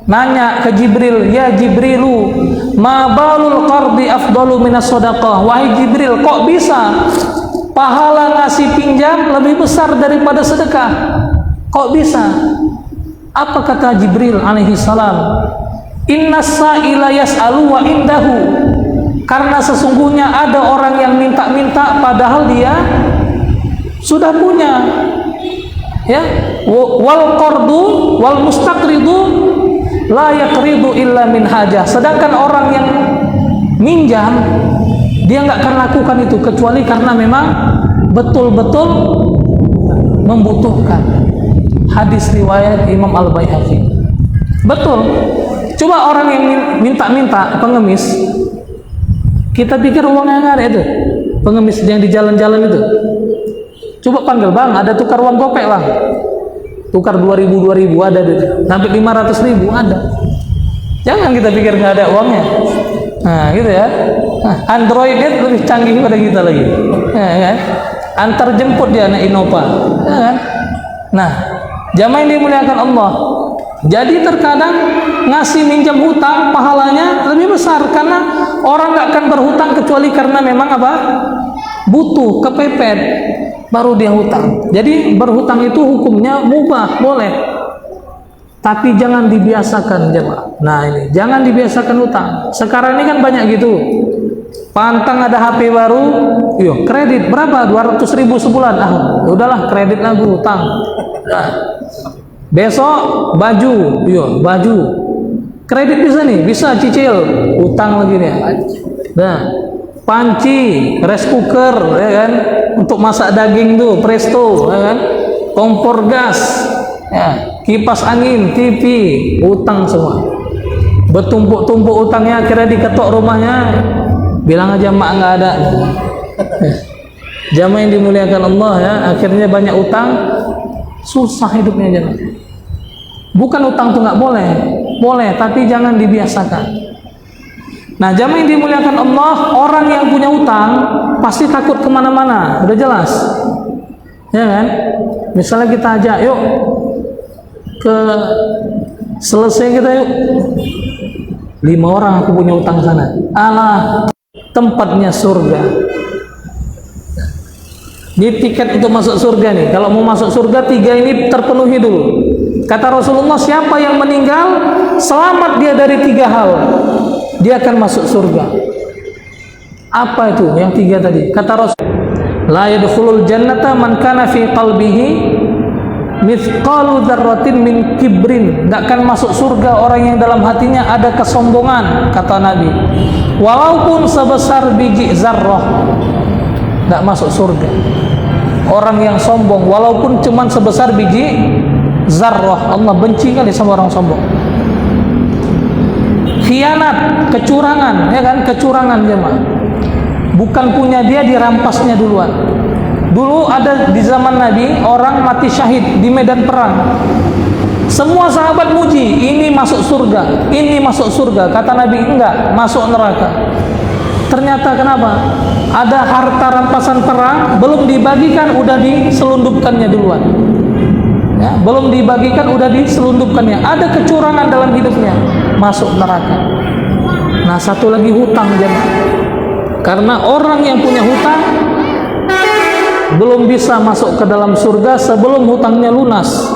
nanya ke Jibril, "Ya Jibrilu, ma balul qardi afdalu minas shadaqah?" Wahai Jibril, kok bisa pahala ngasih pinjam lebih besar daripada sedekah? Kok bisa? Apa kata Jibril alaihi salam? Innas sa'ila yas'alu wa indahu. Karena sesungguhnya ada orang yang minta-minta padahal dia sudah punya. Ya, wal qardu wal mustaqridu la yaqridu illa min hajah. Sedangkan orang yang minjam, dia nggak akan lakukan itu kecuali karena memang betul-betul membutuhkan. Hadis riwayat Imam Al-Baihaqi. Betul. Coba orang yang minta-minta, pengemis, kita pikir uangnya nggak ada itu, pengemis yang di jalan-jalan itu. Coba panggil, "Bang, ada tukar uang gopek bang, tukar 2.000 ada, sampai 500.000 ada." Jangan kita pikir nggak ada uangnya. Nah gitu ya. Nah, Android itu lebih canggih pada kita lagi, ya, kan? Antar jemput dia anak Innova, ya, kan? Nah, jamaah yang dimuliakan Allah, jadi terkadang ngasih minjam hutang pahalanya lebih besar, karena orang nggak akan berhutang kecuali karena memang apa? Butuh, kepepet, baru dia hutang. Jadi berhutang itu hukumnya mubah, boleh. Tapi jangan dibiasakan jemaah. Nah ini, jangan dibiasakan hutang. Sekarang ini kan banyak gitu. Pantang ada HP baru, yuk kredit berapa? 200.000 sebulan. Ah, udahlah kredit lagi hutang. Nah, besok baju, yuk baju. Kredit bisa nih, bisa cicil, hutang lagi nih. Nah, panci, rice cooker, ya kan, untuk masak daging tuh, presto, ya kan, kompor gas, ya, kipas angin, TV, utang semua. Bertumpuk-tumpuk utangnya, akhirnya diketok rumahnya, bilang aja mak nggak ada. Jamaah yang dimuliakan Allah ya, akhirnya banyak utang, susah hidupnya jamaah. Bukan utang tuh nggak boleh, boleh, tapi jangan dibiasakan. Nah, jamaah yang dimuliakan Allah, orang yang punya utang pasti takut kemana-mana, udah jelas, ya kan? Misalnya kita ajak, yuk ke selesai kita yuk, 5 orang aku punya utang sana. Alah, tempatnya surga. Ini tiket untuk masuk surga nih. Kalau mau masuk surga, 3 ini terpenuhi dulu. Kata Rasulullah, siapa yang meninggal selamat dia dari 3 hal, dia akan masuk surga. Apa itu yang 3 tadi? Kata Rasul, la yadkhulul jannata man kana fi qalbihi mithqalu dzarratin min kibrin. Enggak akan masuk surga orang yang dalam hatinya ada kesombongan, kata Nabi. Walaupun sebesar biji zarrah, enggak masuk surga. Orang yang sombong walaupun cuman sebesar biji zarrah, Allah benci kali sama orang sombong. Khianat, kecurangan, ya kan, kecurangan jemaah. Bukan punya dia, dirampasnya duluan. Dulu ada di zaman Nabi orang mati syahid di medan perang. Semua sahabat muji, ini masuk surga, ini masuk surga. Kata Nabi, enggak, masuk neraka. Ternyata kenapa? Ada harta rampasan perang belum dibagikan, udah diselundupkannya duluan. Ya, belum dibagikan udah diselundupkannya. Ada kecurangan dalam hidupnya, masuk neraka. Nah, satu lagi hutang, jemaah. Karena orang yang punya hutang belum bisa masuk ke dalam surga sebelum hutangnya lunas.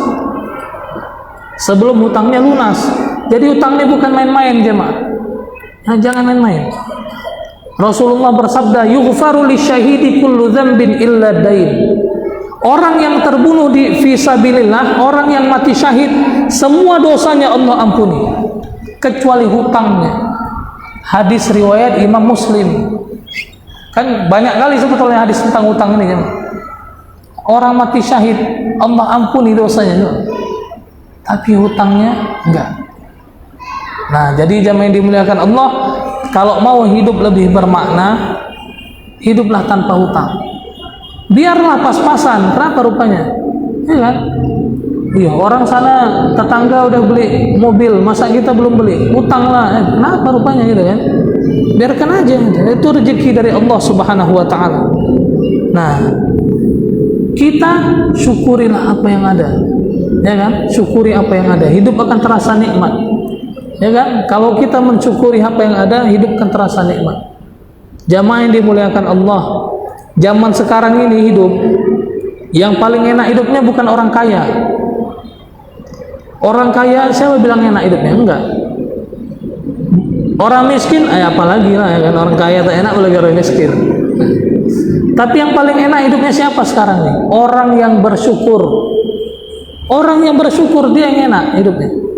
Sebelum hutangnya lunas. Jadi hutangnya bukan main-main, jemaah. Nah, jangan main-main. Rasulullah bersabda, yughfaru lisyahidi kullu dzambin illa dain. Orang yang terbunuh di fisabilillah, orang yang mati syahid, semua dosanya Allah ampuni kecuali hutangnya. Hadis riwayat Imam Muslim. Kan banyak kali sebetulnya hadis tentang hutang ini, jemaah. Orang mati syahid, Allah ampuni dosanya, tapi hutangnya enggak. Nah, jadi jemaah yang dimuliakan Allah, kalau mau hidup lebih bermakna, hiduplah tanpa hutang. Biarlah pas-pasan. Kenapa rupanya? Ya kan? Iya, orang sana tetangga udah beli mobil, masa kita belum beli? Utanglah. Kenapa rupanya gitu kan? Biarkan aja. Itu rezeki dari Allah Subhanahu wa taala. Nah, kita syukurilah apa yang ada. Ya kan? Syukuri apa yang ada. Hidup akan terasa nikmat. Ya kan? Kalau kita mensyukuri apa yang ada, hidup akan terasa nikmat. Jamaah yang dimuliakan Allah, zaman sekarang ini hidup, yang paling enak hidupnya bukan orang kaya. Orang kaya, siapa bilang enak hidupnya? Enggak. Orang miskin, apalagi lah, ya kan? Orang kaya tak enak, apalagi orang miskin. Tapi yang paling enak hidupnya siapa sekarang nih? Orang yang bersyukur. Orang yang bersyukur, dia yang enak hidupnya.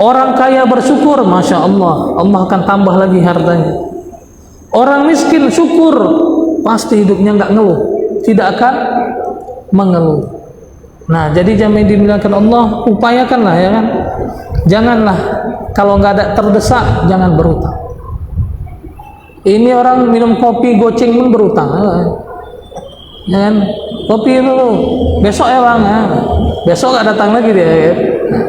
Orang kaya bersyukur, Masya Allah, Allah akan tambah lagi hartanya. Orang miskin syukur, pasti hidupnya nggak ngeluh, tidak akan mengeluh. Nah, jadi jamaah dimuliakan Allah, upayakanlah, ya kan? Janganlah kalau nggak ada terdesak, jangan berutang. Ini orang minum kopi goceng pun berutang, ya kan? Kopi itu besok ya bang, ya. Besok nggak datang lagi dia, ya. Nah,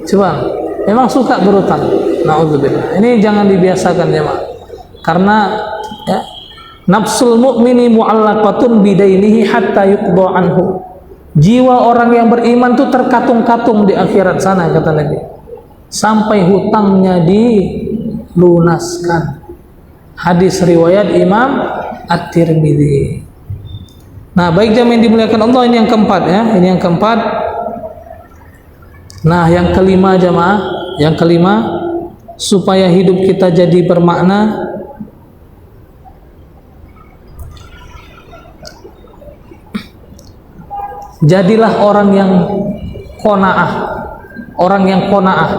coba. Memang suka berutang. Nauzubillah. Ini jangan dibiasakan, jemaah. Karena ya, nafsul mu'mini mu'allaqatun bidainihi hatta yuqda anhu. Jiwa orang yang beriman itu terkatung-katung di akhirat sana, kata Nabi. Sampai hutangnya dilunaskan. Hadis riwayat Imam At-Tirmidzi. Nah, baik jemaah yang dimuliakan Allah, ini yang keempat ya. Ini yang keempat. Nah, yang kelima jemaah, yang kelima, supaya hidup kita jadi bermakna, jadilah orang yang qanaah. Orang yang qanaah.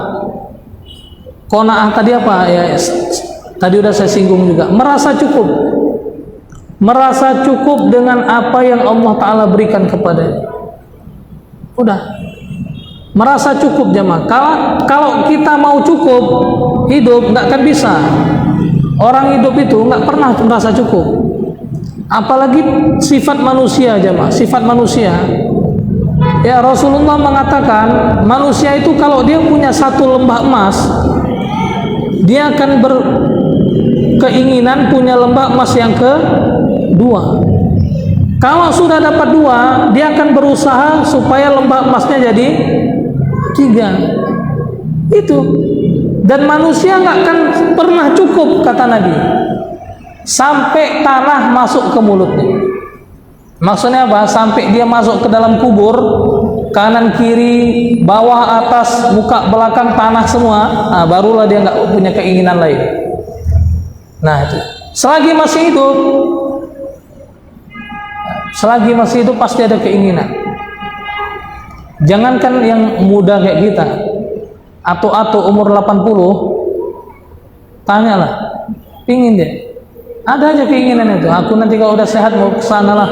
Qanaah tadi apa? Ya, tadi udah saya singgung juga. Merasa cukup. Merasa cukup dengan apa yang Allah Ta'ala berikan kepadanya. Udah. Merasa cukup jemaah. Kalau kita mau cukup hidup, nggak akan bisa. Orang hidup itu nggak pernah merasa cukup. Apalagi sifat manusia jemaah, sifat manusia. Ya, Rasulullah mengatakan manusia itu kalau dia punya satu lembah emas, dia akan berkeinginan punya lembah emas yang kedua. Kalau sudah dapat dua, dia akan berusaha supaya lembah emasnya jadi 3. Itu. Dan manusia nggak akan pernah cukup, kata Nabi, sampai tanah masuk ke mulutnya. Maksudnya apa? Sampai dia masuk ke dalam kubur, kanan kiri, bawah atas, muka belakang tanah semua, nah, barulah dia nggak punya keinginan lain. Nah, itu. Selagi masih hidup pasti ada keinginan. Jangankan yang muda kayak kita, atau umur 80, tanyalah, pingin dia. Ada aja keinginan itu. Aku nanti kalau udah sehat mau kesana lah,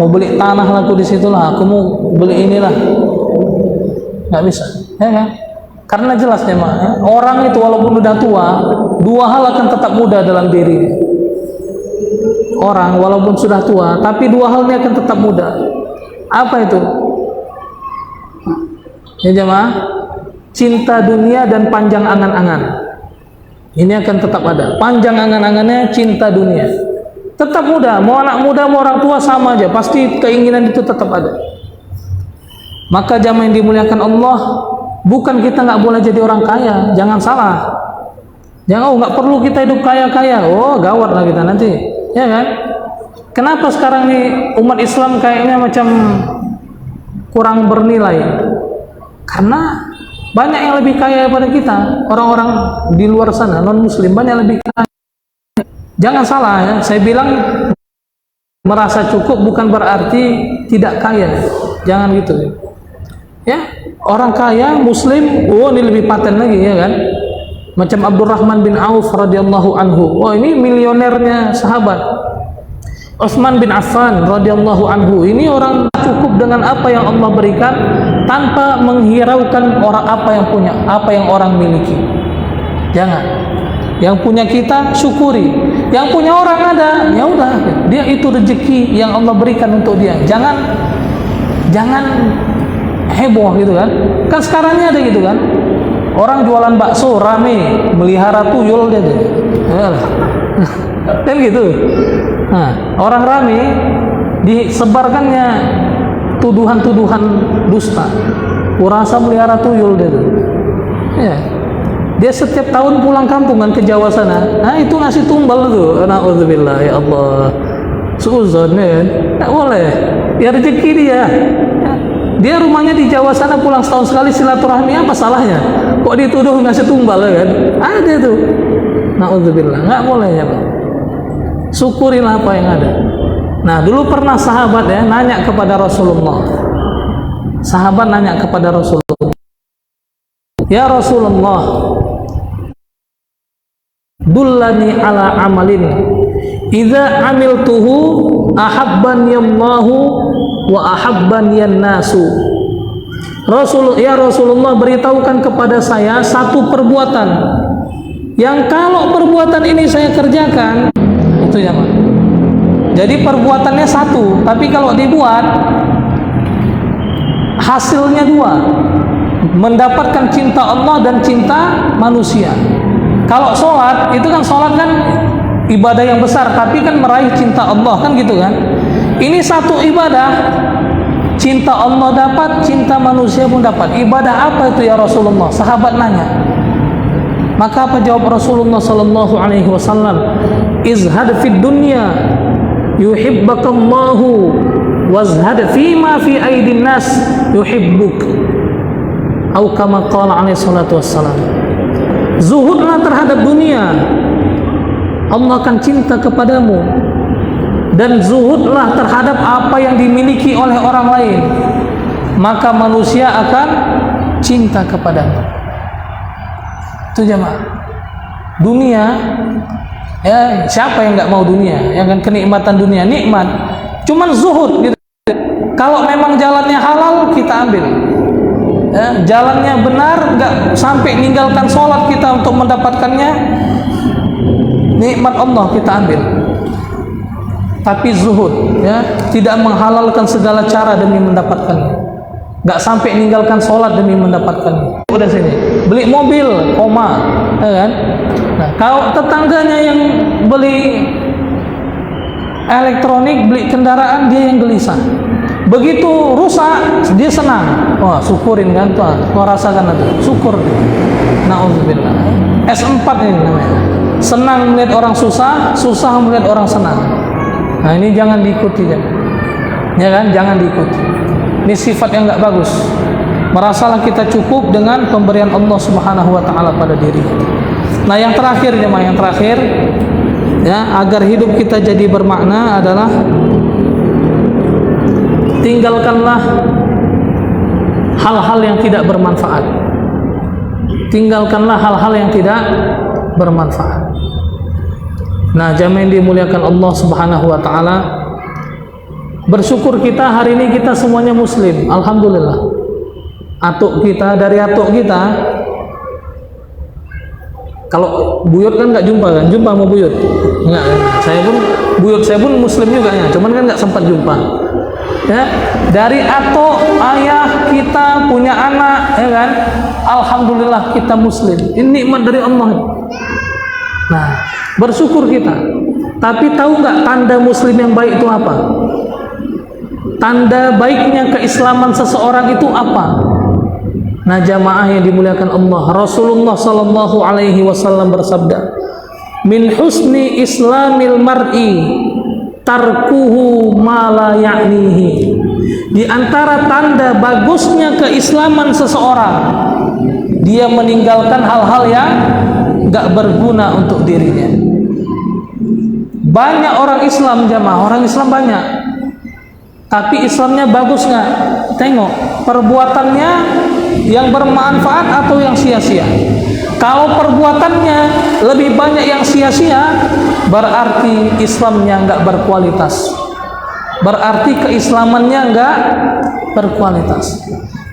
mau beli tanah lah, aku di situ lah, aku mau beli inilah. Nggak bisa, ya kan? Karena jelas jemaah, orang itu walaupun udah tua, dua hal akan tetap muda dalam diri. Orang walaupun sudah tua, tapi dua hal ini akan tetap muda. Apa itu? Ya jemaah, cinta dunia dan panjang angan-angan. Ini akan tetap ada. Panjang angan-angannya cinta dunia. Tetap muda, mau anak muda, mau orang tua sama aja. Pasti keinginan itu tetap ada. Maka jamaah yang dimuliakan Allah, bukan kita nggak boleh jadi orang kaya. Jangan salah. Jangan, nggak perlu kita hidup kaya-kaya. Oh, gawat lah kita nanti. Ya kan? Kenapa sekarang nih umat Islam kayaknya macam kurang bernilai? Karena banyak yang lebih kaya daripada kita. Orang-orang di luar sana, non-muslim, banyak lebih kaya. Jangan salah ya, saya bilang merasa cukup bukan berarti tidak kaya. Jangan gitu ya. Orang kaya muslim, oh ini lebih paten lagi ya kan. Macam Abdurrahman bin Auf radhiyallahu anhu. Wah, ini milionernya sahabat. Utsman bin Affan radhiyallahu anhu. Ini orang cukup dengan apa yang Allah berikan tanpa menghiraukan orang apa yang orang miliki. Jangan. Yang punya kita syukuri. Yang punya orang ada, ya udah, dia itu rezeki yang Allah berikan untuk dia. Jangan heboh gitu kan. Kan sekarangnya ada gitu kan. Orang jualan bakso rame, melihara tuyul dia tuh. Kan gitu. Nah, orang rame disebarkannya tuduhan-tuduhan dusta. Kurasa melihara tuyul dia tuh. Ya. Dia setiap tahun pulang kampungan ke Jawa sana. Nah, itu ngasih tumbal tuh. Na'udzubillah, ya Allah. Suuzon kan. Enggak boleh. Ya rezeki dia. Dia rumahnya di Jawa sana, pulang setahun sekali silaturahmi, apa salahnya? Kok dituduh ngasih tumbal kan? Ada tuh. Na'udzubillah. Enggak boleh ya, Pak. Syukurilah apa yang ada. Nah, dulu pernah sahabat ya nanya kepada Rasulullah. Sahabat nanya kepada Rasulullah. Ya Rasulullah, dullani ala amalin idza amiltuhu ahabbani Allahu wa ahabbani an-nasu. Ya Rasulullah, beritahukan kepada saya satu perbuatan yang kalau perbuatan ini saya kerjakan, itu ya Pak. Jadi perbuatannya satu, tapi kalau dibuat hasilnya dua. Mendapatkan cinta Allah dan cinta manusia. Kalau sholat, itu kan sholat kan ibadah yang besar, tapi kan meraih cinta Allah kan gitu kan. Ini satu ibadah, cinta Allah dapat, cinta manusia pun dapat. Ibadah apa itu ya Rasulullah? Sahabat nanya. Maka apa jawab Rasulullah sallallahu alaihi wasallam? Izhad fid dunya yuhibbakallahu wazhad fima fi aidin nas yuhibbuk. Atau kama qala alaihi salatu wassalam. Zuhudlah terhadap dunia, Allah akan cinta kepadamu. Dan zuhudlah terhadap apa yang dimiliki oleh orang lain, maka manusia akan cinta kepadamu. Itu jemaah. Dunia, ya siapa yang nggak mau dunia? Yang kan kenikmatan dunia nikmat. Cuman zuhud gitu. Kalau memang jalannya halal kita ambil. Ya, jalannya benar, nggak sampai meninggalkan sholat kita untuk mendapatkannya, nikmat Allah kita ambil. Tapi zuhud, ya, tidak menghalalkan segala cara demi mendapatkannya, nggak sampai meninggalkan sholat demi mendapatkannya. Udah sini, beli mobil, koma, ya kan? Nah, kalau tetangganya yang beli elektronik, beli kendaraan, dia yang gelisah. Begitu rusak, dia senang. Wah, syukurin kan tuh. Kau rasakan itu, syukur. Na'udzubillah. S4 ini namanya. Senang melihat orang susah, susah melihat orang senang. Nah, ini jangan diikuti kan. Ya kan, jangan diikuti. Ini sifat yang enggak bagus. Merasalah kita cukup dengan pemberian Allah Subhanahu wa taala pada diri. Nah, yang terakhir jemaah, yang terakhir ya, agar hidup kita jadi bermakna adalah tinggalkanlah hal-hal yang tidak bermanfaat. Tinggalkanlah hal-hal yang tidak bermanfaat. Nah, jamaah yang dimuliakan Allah Subhanahu wa taala, bersyukur kita hari ini kita semuanya muslim. Alhamdulillah. Atuk kita, dari atuk kita, kalau buyut kan nggak jumpa kan? Jumpa sama buyut? Enggak kan? Buyut saya pun muslim juga ya, cuman kan nggak sempat jumpa. ya, dari atau ayah kita punya anak, ya kan, alhamdulillah kita muslim, ini nikmat dari Allah. Nah, bersyukur kita. Tapi tahu nggak tanda muslim yang baik itu apa? Tanda baiknya keislaman seseorang itu apa? Nah, jamaah yang dimuliakan Allah, Rasulullah sallallahu alaihi wasallam bersabda, min husni islamil mar'i tarkuhu ma la ya'nihi. Di antara tanda bagusnya keislaman seseorang, dia meninggalkan hal-hal yang enggak berguna untuk dirinya. Banyak orang Islam, jamaah, orang Islam banyak, tapi Islamnya bagus nggak? Tengok perbuatannya yang bermanfaat atau yang sia-sia. Kalau perbuatannya lebih banyak yang sia-sia, berarti Islamnya nggak berkualitas, berarti keislamannya nggak berkualitas.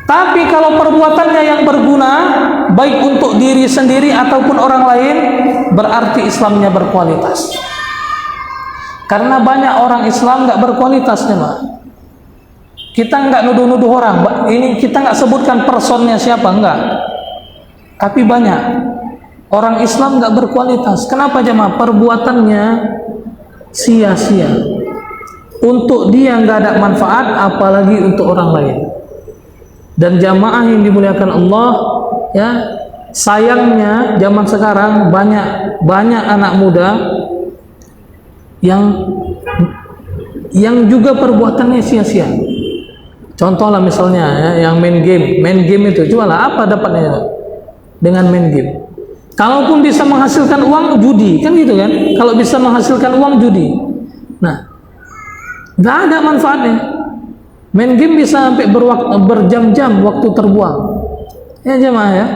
Tapi kalau perbuatannya yang berguna, baik untuk diri sendiri ataupun orang lain, berarti Islamnya berkualitas. Karena banyak orang Islam nggak berkualitas, jemaah. Kita nggak nuduh-nuduh orang, ini kita nggak sebutkan personnya siapa, enggak. Tapi banyak orang Islam nggak berkualitas. Kenapa, jemaah? Perbuatannya sia-sia. Untuk dia nggak ada manfaat, apalagi untuk orang lain. Dan jamaah yang dimuliakan Allah, ya, sayangnya zaman sekarang banyak anak muda yang juga perbuatannya sia-sia. Contohlah misalnya, ya, yang main game itu, cobalah apa dapatnya dengan main game? Kalaupun bisa menghasilkan uang, judi, kan gitu kan? Kalau bisa menghasilkan uang, judi. Nah, nggak ada manfaatnya. Main game bisa sampai berjam-jam waktu terbuang. Ya jemaah, ya,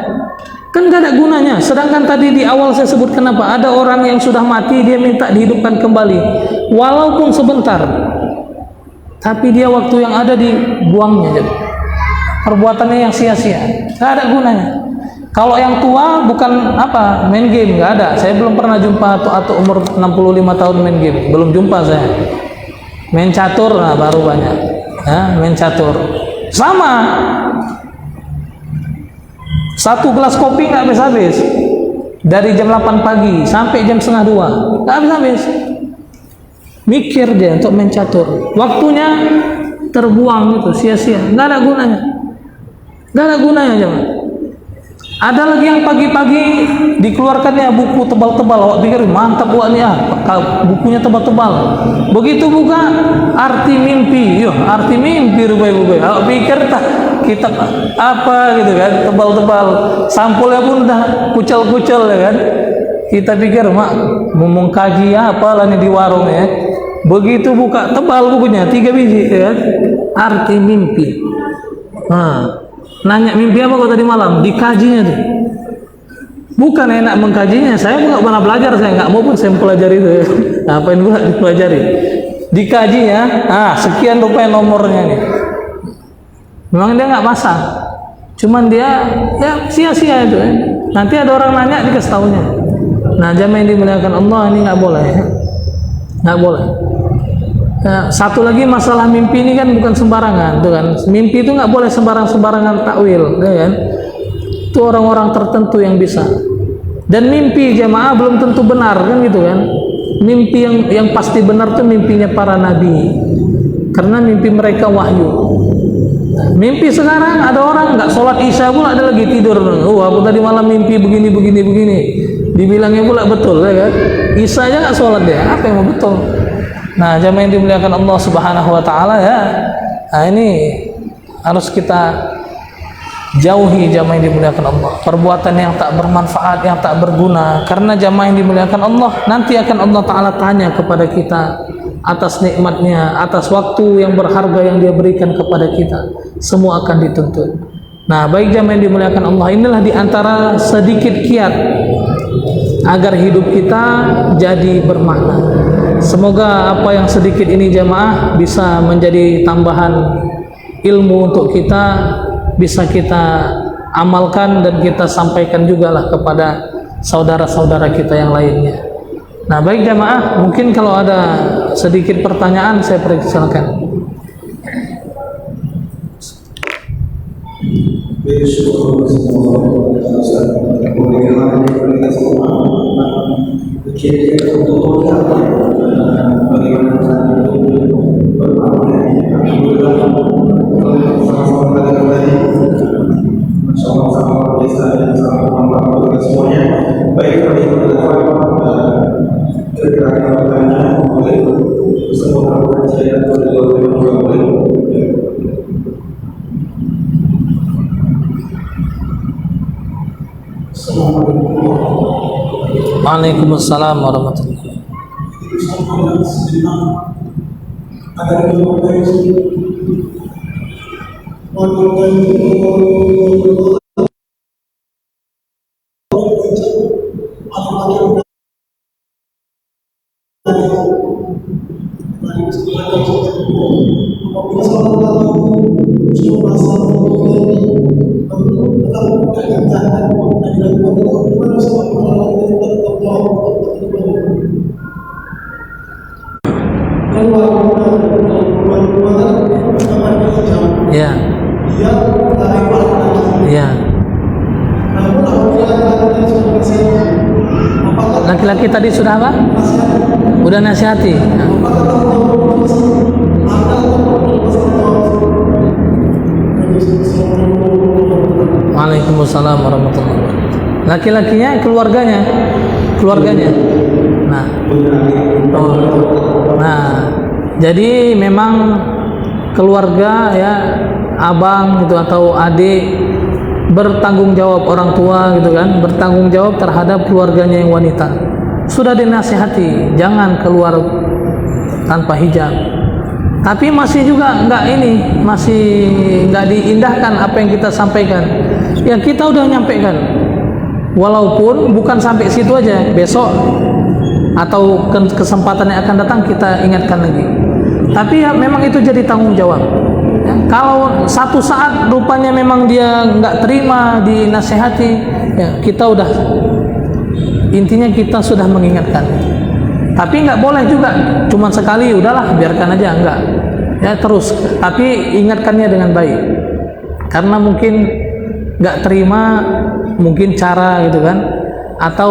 kan nggak ada gunanya. Sedangkan tadi di awal saya sebutkan apa? Ada orang yang sudah mati, dia minta dihidupkan kembali, walaupun sebentar. Tapi dia waktu yang ada dibuangnya, perbuatannya yang sia-sia, nggak ada gunanya. Kalau yang tua bukan apa, main game, nggak ada. Saya belum pernah jumpa atau umur 65 tahun main game, belum jumpa saya. Main catur, nah baru banyak. Ya, main catur, sama. Satu gelas kopi nggak habis-habis, dari jam 8 pagi sampai jam setengah 2, nggak habis-habis. Mikir dia untuk main catur, waktunya terbuang itu sia-sia, nggak ada gunanya, nggak ada gunanya, jemaah. Ada lagi yang pagi-pagi dikeluarkannya buku tebal-tebal, awak pikir mantap buat nih, bukunya tebal-tebal. Begitu buka arti mimpi, arti mimpi rupanya. Awak pikir tak kitab apa gitu kan, tebal-tebal, sampulnya pun dah kucel-kucel, ya kan. Kita pikir mau kaji apa lah nih di warung, ya. Begitu buka tebal bukunya 3 biji, ya kan? Arti mimpi. Nanya mimpi apa kau tadi malam, dikajinya tuh. Bukan enak mengkajinya, saya pun nggak pernah belajar, saya nggak mau pun saya pelajari itu, ya. Ngapain pula dipelajari? Dikajinya, sekian rupanya nomornya nih. Memang dia nggak pasang, cuman dia ya sia-sia itu, ya. Nanti ada orang nanya dikasih taunya. Nah, jamaah yang dimuliakan Allah, ini nggak boleh, ya. Nggak boleh. Satu lagi masalah mimpi ini kan bukan sembarangan, tuh kan. Mimpi itu nggak boleh sembarangan takwil, ya kan. Itu orang-orang tertentu yang bisa. Dan mimpi jamaah belum tentu benar, kan gitu kan. Mimpi yang pasti benar tuh mimpinya para nabi, karena mimpi mereka wahyu. Mimpi sekarang ada orang nggak sholat isya pula, ada lagi tidur. Aku tadi malam mimpi begini. Dibilangnya pula betul, ya kan. Isya aja nggak sholat dia, apa yang mau betul? Nah, jamaah yang dimuliakan Allah Subhanahu wa taala, ya. Nah, ini harus kita jauhi, jamaah yang dimuliakan Allah. Perbuatan yang tak bermanfaat, yang tak berguna. Karena jamaah yang dimuliakan Allah, nanti akan Allah taala tanya kepada kita atas nikmatnya, atas waktu yang berharga yang Dia berikan kepada kita. Semua akan dituntut. Nah, baik jamaah yang dimuliakan Allah, inilah diantara sedikit kiat agar hidup kita jadi bermakna. Semoga apa yang sedikit ini jamaah bisa menjadi tambahan ilmu untuk kita, bisa kita amalkan dan kita sampaikan juga lah kepada saudara-saudara kita yang lainnya. Nah, baik jamaah, mungkin kalau ada sedikit pertanyaan saya persilakan. bersyukur semua bagaimana kita semua berkira untuk bagaimana berpahala. Alhamdulillah sama-sama pada kembali. Masya Allah sama biasa dan sama semuanya. Baik kali ini kira-kira bertanya boleh bersama kajian atau dua boleh. Waalaikumsalam warahmatullahi ya. Ya. Laki-laki tadi sudah apa? Udah nasihati. Ya. Waalaikumsalam warahmatullahi wabarakatuh. Laki-lakinya, keluarganya. Nah. Oh. Nah, jadi memang keluarga ya, abang gitu atau adik bertanggung jawab, orang tua gitu kan, bertanggung jawab terhadap keluarganya yang wanita. Sudah dinasihati, jangan keluar tanpa hijab. Tapi masih juga masih nggak diindahkan apa yang kita sampaikan. Ya kita udah nyampaikan. Walaupun bukan sampai situ aja, besok atau kesempatan yang akan datang kita ingatkan lagi. Tapi ya memang itu jadi tanggung jawab. Ya, kalau satu saat rupanya memang dia nggak terima dinasehati, ya kita udah, intinya kita sudah mengingatkan. Tapi nggak boleh juga cuma sekali udahlah biarkan aja, enggak ya, terus tapi ingatkannya dengan baik, karena mungkin nggak terima mungkin cara gitu kan, atau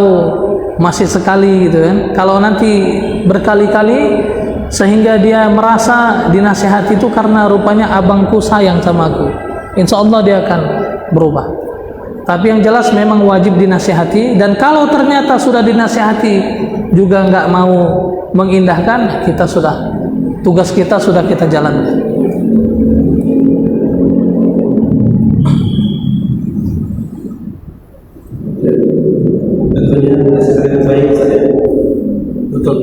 masih sekali gitu kan. Kalau nanti berkali-kali sehingga dia merasa dinasihati itu karena rupanya abangku sayang sama aku, insya Allah dia akan berubah. Tapi yang jelas memang wajib dinasihati, dan kalau ternyata sudah dinasihati juga nggak mau mengindahkan, tugas kita sudah kita jalankan. Tentunya nasihat yang baik saja. Betul.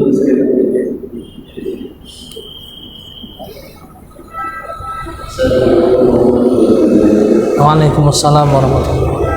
Waalaikumsalam warahmatullahi wabarakatuh.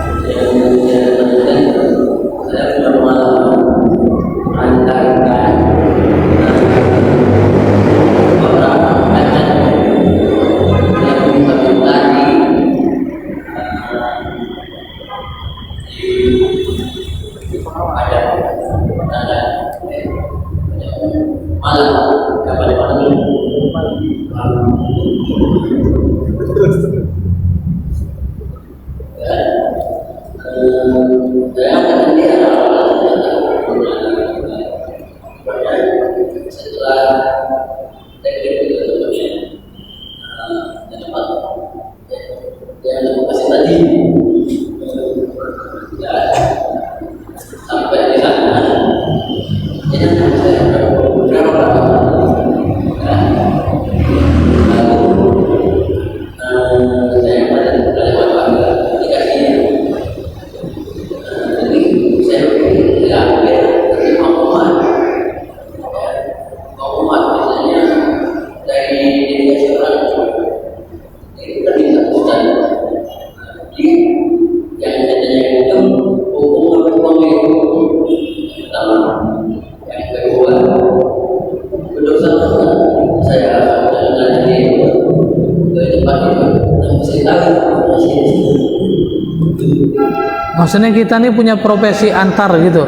Maksudnya kita ini punya profesi antar gitu.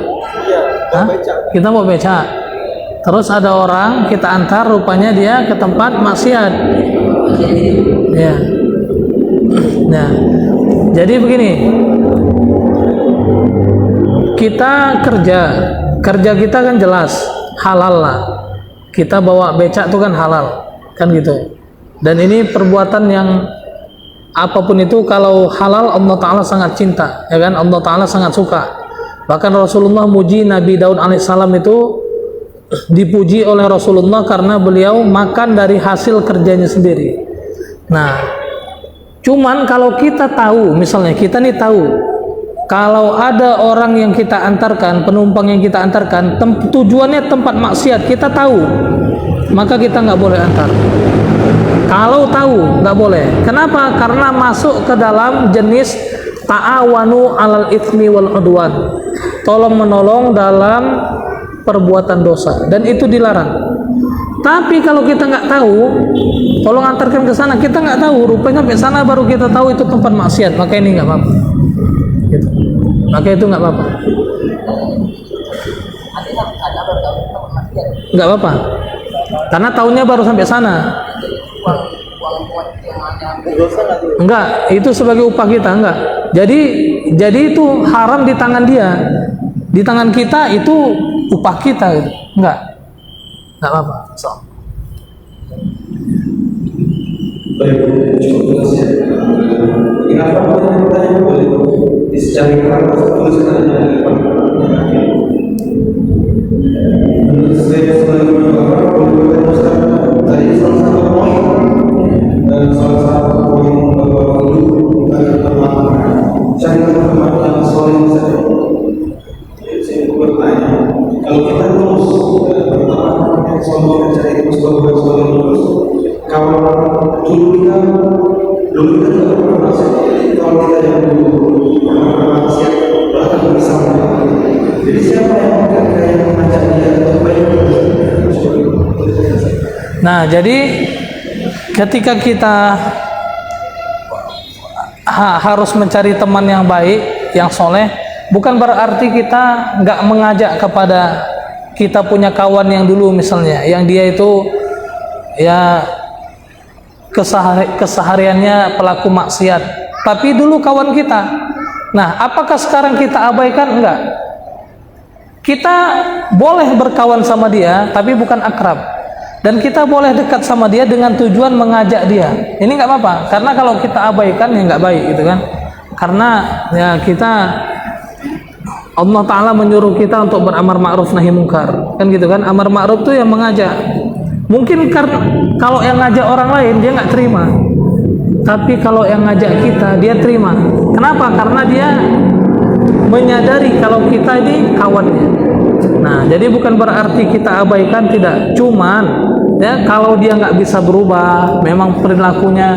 Hah? Kita mau beca. Terus ada orang kita antar, rupanya dia ke tempat maksiat. Ya. Nah, jadi begini, kita kerja kita kan jelas halal lah. Kita bawa becak itu kan halal, kan gitu. Dan ini perbuatan yang apapun itu kalau halal Allah Ta'ala sangat cinta, ya kan? Allah Ta'ala sangat suka. Bahkan Rasulullah muji Nabi Daud alaihissalam itu, dipuji oleh Rasulullah karena beliau makan dari hasil kerjanya sendiri. Nah, cuman kalau kita tahu, misalnya kita nih tahu kalau ada orang yang kita antarkan, penumpang yang kita antarkan, tujuannya tempat maksiat, kita tahu, maka kita nggak boleh antar. Kalau tahu nggak boleh. Kenapa? Karena masuk ke dalam jenis ta'awanu alal itsmi wal udwan, tolong menolong dalam perbuatan dosa, dan itu dilarang. Tapi kalau kita nggak tahu, tolong antarkan ke sana, kita nggak tahu, rupanya sampai sana baru kita tahu itu tempat maksiat, maka ini nggak apa-apa. Gitu. Maka itu nggak apa-apa. Nggak apa-apa. Karena tahunya baru sampai sana. Enggak, itu sebagai upah kita, enggak. Jadi itu haram di tangan dia. Di tangan kita itu upah kita gitu. Enggak apa-apa. So. Kenapa pertanyaan boleh dicarikan tulisannya menurut saya sebagai tadi salah satu poin bahwa itu bukan teman cari teman yang soleh saja. Saya bertanya, kalau kita terus berteman yang soleh, cari terus berbuat soleh terus, kalau dulu kita tidak pernah maksiat, kalau kita yang dulu pernah maksiat bahkan bersama. Jadi siapa yang mengajak dia untuk baik? Nah, jadi ketika kita harus mencari teman yang baik, yang soleh, bukan berarti kita nggak mengajak kepada kita punya kawan yang dulu misalnya, yang dia itu ya kesehariannya pelaku maksiat, tapi dulu kawan kita. Nah, apakah sekarang kita abaikan? Enggak. Kita boleh berkawan sama dia, tapi bukan akrab. Dan kita boleh dekat sama dia dengan tujuan mengajak dia. Ini nggak apa-apa, karena kalau kita abaikan ya nggak baik, gitu kan? Karena ya kita, Allah Ta'ala menyuruh kita untuk beramar ma'ruf nahi mungkar, kan gitu kan? Amar ma'ruf itu yang mengajak. Mungkin karena kalau yang ngajak orang lain dia nggak terima, tapi kalau yang ngajak kita dia terima. Kenapa? Karena dia menyadari kalau kita ini kawannya. Nah, jadi bukan berarti kita abaikan, tidak. Cuman ya kalau dia nggak bisa berubah, memang perilakunya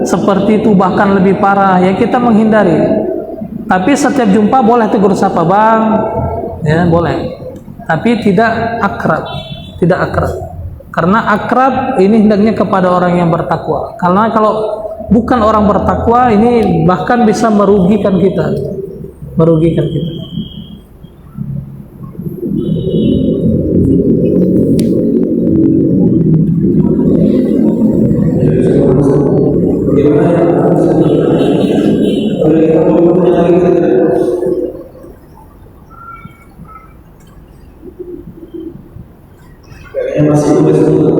seperti itu bahkan lebih parah, ya kita menghindari. Tapi setiap jumpa boleh tegur sapa, bang, ya boleh. Tapi tidak akrab, tidak akrab. Karena akrab ini hendaknya kepada orang yang bertakwa. Karena kalau bukan orang bertakwa, ini bahkan bisa merugikan kita, merugikan kita. Kayaknya masih tugas dulu.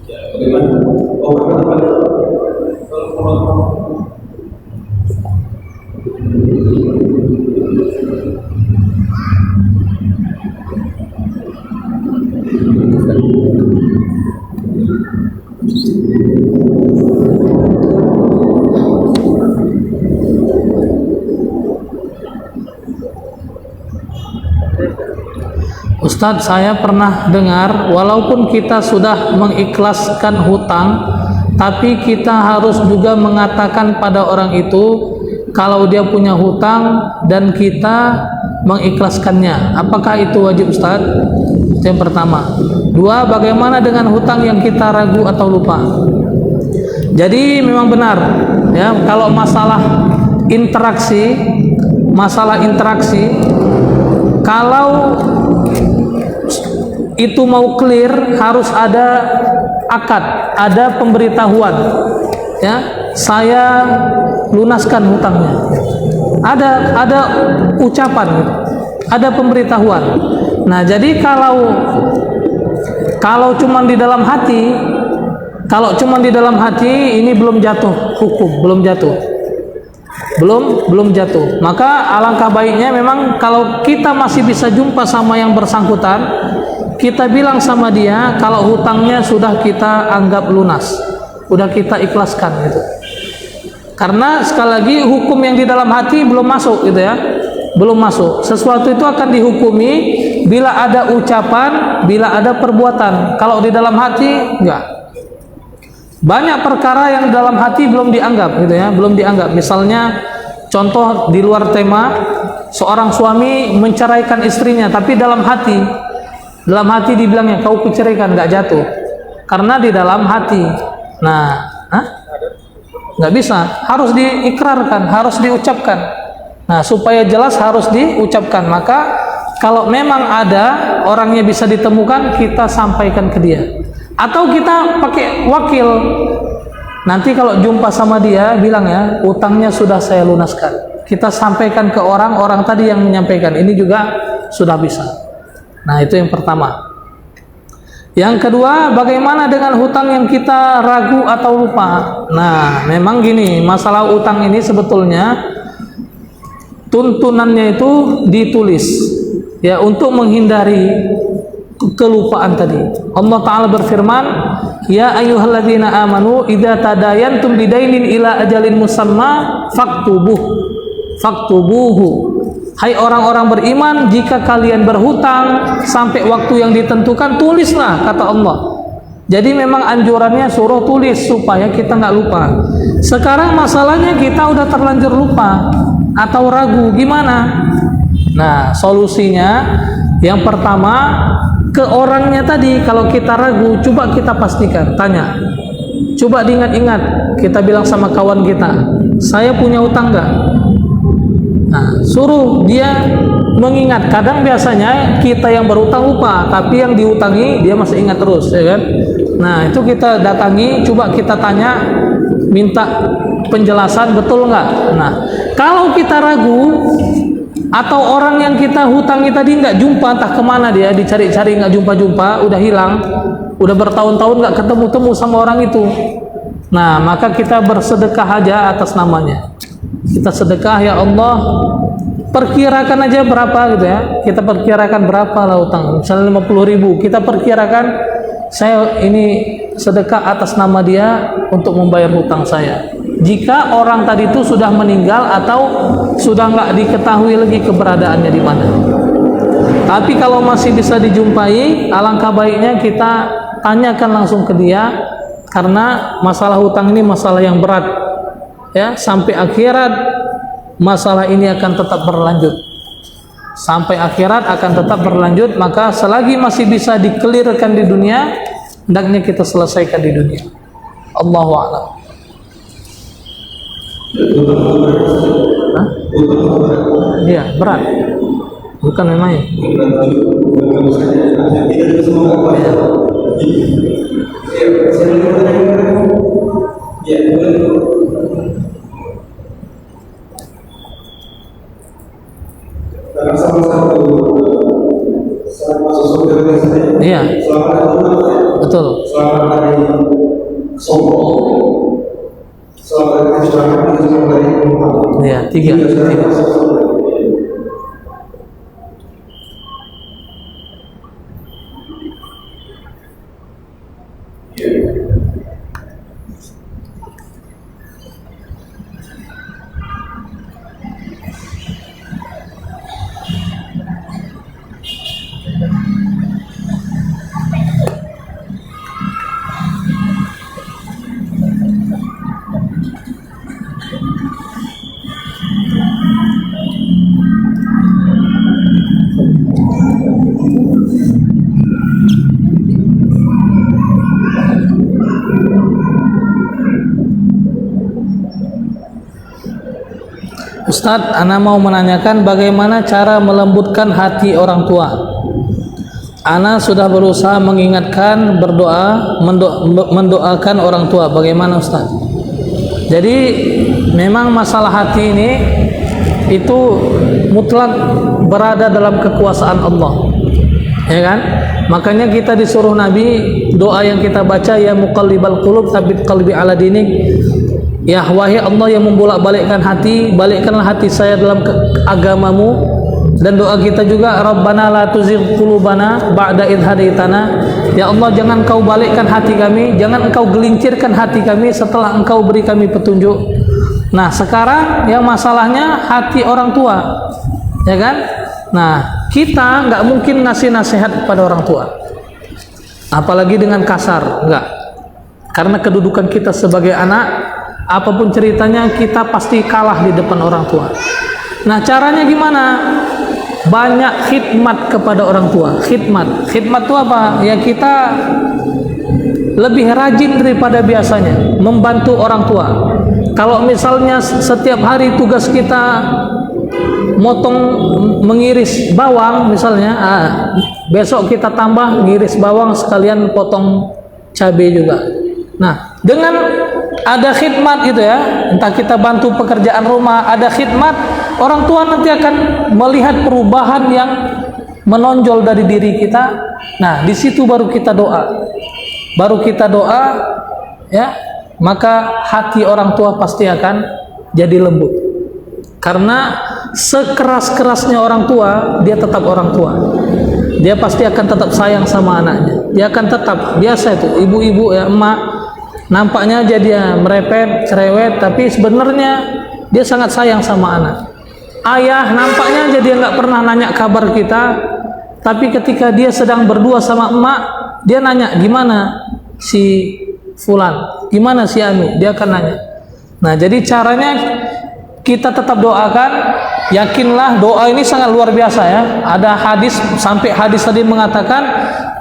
Ya, bagaimana? Oh, bagaimana? Ustadz, saya pernah dengar walaupun kita sudah mengikhlaskan hutang, tapi kita harus juga mengatakan pada orang itu kalau dia punya hutang dan kita mengikhlaskannya. Apakah itu wajib, Ustadz? Itu yang pertama. Dua, bagaimana dengan hutang yang kita ragu atau lupa? Jadi memang benar ya, kalau masalah interaksi, kalau itu mau clear harus ada akad, ada pemberitahuan, ya, saya lunaskan hutangnya, ada ucapan, ada pemberitahuan. Nah, jadi kalau cuma di dalam hati, ini belum jatuh hukum, belum jatuh. Maka alangkah baiknya memang kalau kita masih bisa jumpa sama yang bersangkutan, kita bilang sama dia kalau hutangnya sudah kita anggap lunas, sudah kita ikhlaskan gitu. Karena sekali lagi hukum yang di dalam hati belum masuk gitu ya, belum masuk. Sesuatu itu akan dihukumi bila ada ucapan, bila ada perbuatan. Kalau di dalam hati enggak. Banyak perkara yang dalam hati belum dianggap gitu ya, belum dianggap. Misalnya contoh di luar tema, seorang suami menceraikan istrinya tapi dalam hati dibilangnya kau kuceraikan, nggak jatuh karena di dalam hati. Nah, nggak bisa, harus diikrarkan, harus diucapkan. Nah, supaya jelas harus diucapkan. Maka kalau memang ada orangnya bisa ditemukan, kita sampaikan ke dia, atau kita pakai wakil. Nanti kalau jumpa sama dia, bilang ya, utangnya sudah saya lunaskan. Kita sampaikan ke orang tadi yang menyampaikan, ini juga sudah bisa. Nah, itu yang pertama. Yang kedua, bagaimana dengan hutang yang kita ragu atau lupa? Nah, memang gini, masalah utang ini sebetulnya tuntunannya itu ditulis ya, untuk menghindari kelupaan tadi. Allah Ta'ala berfirman, ya ayyuhalladzina amanu idza tadayantum bidainin ila ajalin musamma faktubuhu. Hai orang-orang beriman, jika kalian berhutang sampai waktu yang ditentukan, tulislah, kata Allah. Jadi memang anjurannya suruh tulis supaya kita nggak lupa. Sekarang masalahnya kita udah terlanjur lupa atau ragu, gimana? Nah, solusinya yang pertama, ke orangnya tadi kalau kita ragu, coba kita pastikan, tanya. Coba diingat-ingat, kita bilang sama kawan kita, saya punya hutang nggak? Nah, suruh dia mengingat. Kadang biasanya kita yang berutang lupa, tapi yang diutangi dia masih ingat terus, ya kan? Nah, itu kita datangi, coba kita tanya, minta penjelasan, betul nggak? Nah, kalau kita ragu atau orang yang kita hutangi tadi nggak jumpa, entah kemana dia, dicari-cari nggak jumpa-jumpa, udah hilang, udah bertahun-tahun nggak ketemu-temu sama orang itu. Nah, maka kita bersedekah aja atas namanya. Kita sedekah, ya Allah, perkirakan aja berapa gitu ya. Kita perkirakan berapa lah utang, misalnya 50.000, kita perkirakan saya ini sedekah atas nama dia untuk membayar hutang saya. Jika orang tadi itu sudah meninggal atau sudah nggak diketahui lagi keberadaannya di mana. Tapi kalau masih bisa dijumpai, alangkah baiknya kita tanyakan langsung ke dia, karena masalah hutang ini masalah yang berat. Ya, sampai akhirat masalah ini akan tetap berlanjut. Sampai akhirat akan tetap berlanjut, maka selagi masih bisa dikelirkan di dunia, hendaknya kita selesaikan di dunia. Allahu a'lam. Iya, berat. Bukan main-main. Iya, betul. Iya, tiga. Ustadz, ana mau menanyakan bagaimana cara melembutkan hati orang tua. Ana sudah berusaha mengingatkan, berdoa, mendoakan orang tua. Bagaimana Ustadz? Jadi memang masalah hati ini itu mutlak berada dalam kekuasaan Allah, ya kan? Makanya kita disuruh Nabi, doa yang kita baca, ya muqallibal qulub tsabbit qalbi ala dinik. Ya wahai Allah yang membolak-balikkan hati, balikkanlah hati saya dalam agamamu. Dan doa kita juga, Rabbana la tuzigh qulubana ba'da idh hadaitana. Ya Allah, jangan Engkau balikkan hati kami, jangan Engkau gelincirkan hati kami setelah Engkau beri kami petunjuk. Nah, sekarang yang masalahnya hati orang tua, ya kan? Nah, kita nggak mungkin ngasih nasihat kepada orang tua, apalagi dengan kasar, enggak. Karena kedudukan kita sebagai anak, apapun ceritanya kita pasti kalah di depan orang tua. Nah, caranya gimana? Banyak khidmat kepada orang tua. Khidmat itu apa? Ya kita lebih rajin daripada biasanya membantu orang tua. Kalau misalnya setiap hari tugas kita mengiris bawang misalnya, besok kita tambah ngiris bawang sekalian potong cabai juga. Nah, dengan ada khidmat itu ya, entah kita bantu pekerjaan rumah, ada khidmat, orang tua nanti akan melihat perubahan yang menonjol dari diri kita. Nah, di situ baru kita doa. Ya, maka hati orang tua pasti akan jadi lembut. Karena sekeras-kerasnya orang tua, dia tetap orang tua. Dia pasti akan tetap sayang sama anaknya. Dia akan tetap, biasa itu ibu-ibu ya, emak, nampaknya aja dia merepet, cerewet, tapi sebenarnya dia sangat sayang sama anak. Ayah nampaknya aja dia nggak pernah nanya kabar kita, tapi ketika dia sedang berdua sama emak, dia nanya gimana si Fulan, gimana si Anu, dia akan nanya. Nah, jadi caranya kita tetap doakan. Yakinlah doa ini sangat luar biasa ya. Ada hadis, sampai hadis tadi mengatakan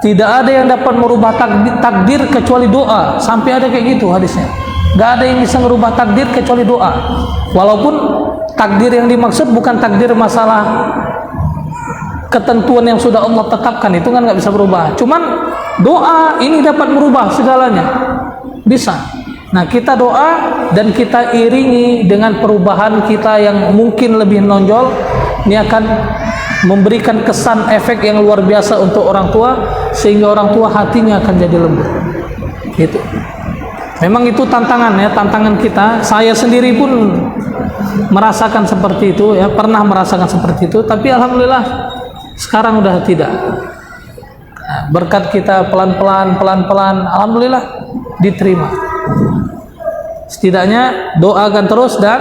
tidak ada yang dapat merubah takdir kecuali doa. Sampai ada kayak gitu hadisnya. Gak ada yang bisa merubah takdir kecuali doa. Walaupun takdir yang dimaksud bukan takdir masalah ketentuan yang sudah Allah tetapkan, itu kan nggak bisa berubah. Cuman doa ini dapat merubah segalanya, bisa. Nah, kita doa dan kita iringi dengan perubahan kita yang mungkin lebih menonjol. Ini akan memberikan kesan efek yang luar biasa untuk orang tua, sehingga orang tua hatinya akan jadi lembut. Gitu. Memang itu tantangan ya, tantangan kita. Saya sendiri pun merasakan seperti itu ya, pernah merasakan seperti itu, tapi alhamdulillah sekarang udah tidak. Nah, berkat kita pelan-pelan, alhamdulillah diterima. Setidaknya doakan terus dan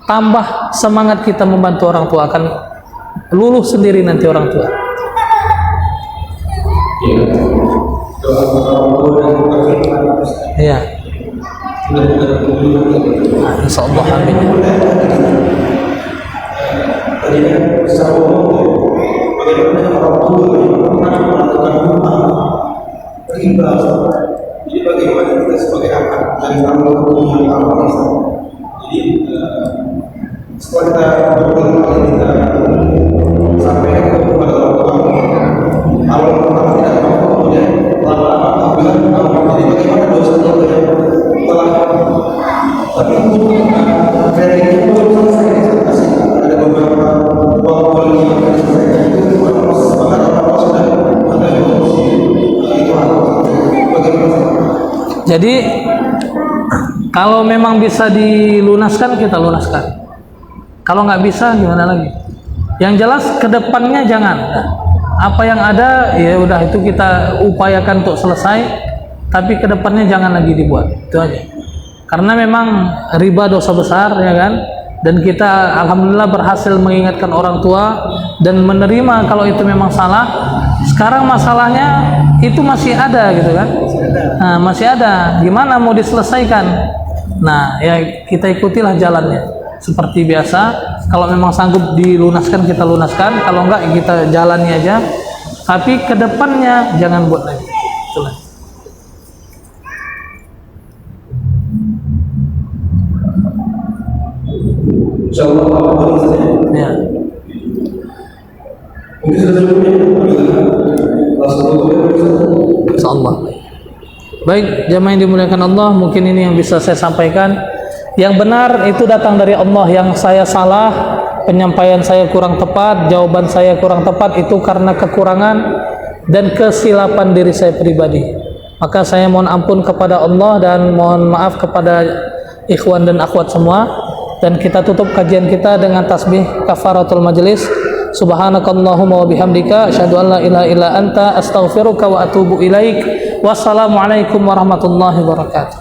tambah semangat kita membantu orang tua, akan luluh sendiri nanti orang tua. Iya. Insyaallah amin. Jadi bagaimana kita sebagai anak yang melakukan apa? Jadi setelah kita berbuat kita sampai kepada orang tua, awal pertama tidak mau, kemudian lama-lama bilang jadi bagaimana dosanya telah, tapi untuk training itu selesai. Ada beberapa waktu yang selesai itu proses bahkan orang sudah ada itu Jadi kalau memang bisa dilunaskan, kita lunaskan. Kalau nggak bisa, gimana lagi? Yang jelas kedepannya jangan. Apa yang ada ya udah, itu kita upayakan untuk selesai. Tapi kedepannya jangan lagi dibuat. Itu aja. Karena memang riba dosa besar, ya kan? Dan kita alhamdulillah berhasil mengingatkan orang tua dan menerima kalau itu memang salah. Sekarang masalahnya itu masih ada gitu kan? Nah, masih ada. Gimana mau diselesaikan? Nah, ya kita ikutilah jalannya. Seperti biasa, kalau memang sanggup dilunaskan kita lunaskan, kalau enggak kita jalani aja. Tapi kedepannya jangan buat lagi. Itulah. Insyaallah apa saja. Ya. Mungkin sudah cukup ya. Insyaallah. Baik, jamaah yang dimuliakan Allah, mungkin ini yang bisa saya sampaikan. Yang benar itu datang dari Allah, yang saya salah, penyampaian saya kurang tepat, jawaban saya kurang tepat, itu karena kekurangan dan kesilapan diri saya pribadi. Maka saya mohon ampun kepada Allah dan mohon maaf kepada ikhwan dan akhwat semua. Dan kita tutup kajian kita dengan tasbih kafaratul majlis. Subhanakallahumma wa bihamdika asyhadu an la ilaha illa anta astaghfiruka wa atubu ilaik. Wassalamualaikum warahmatullahi wabarakatuh.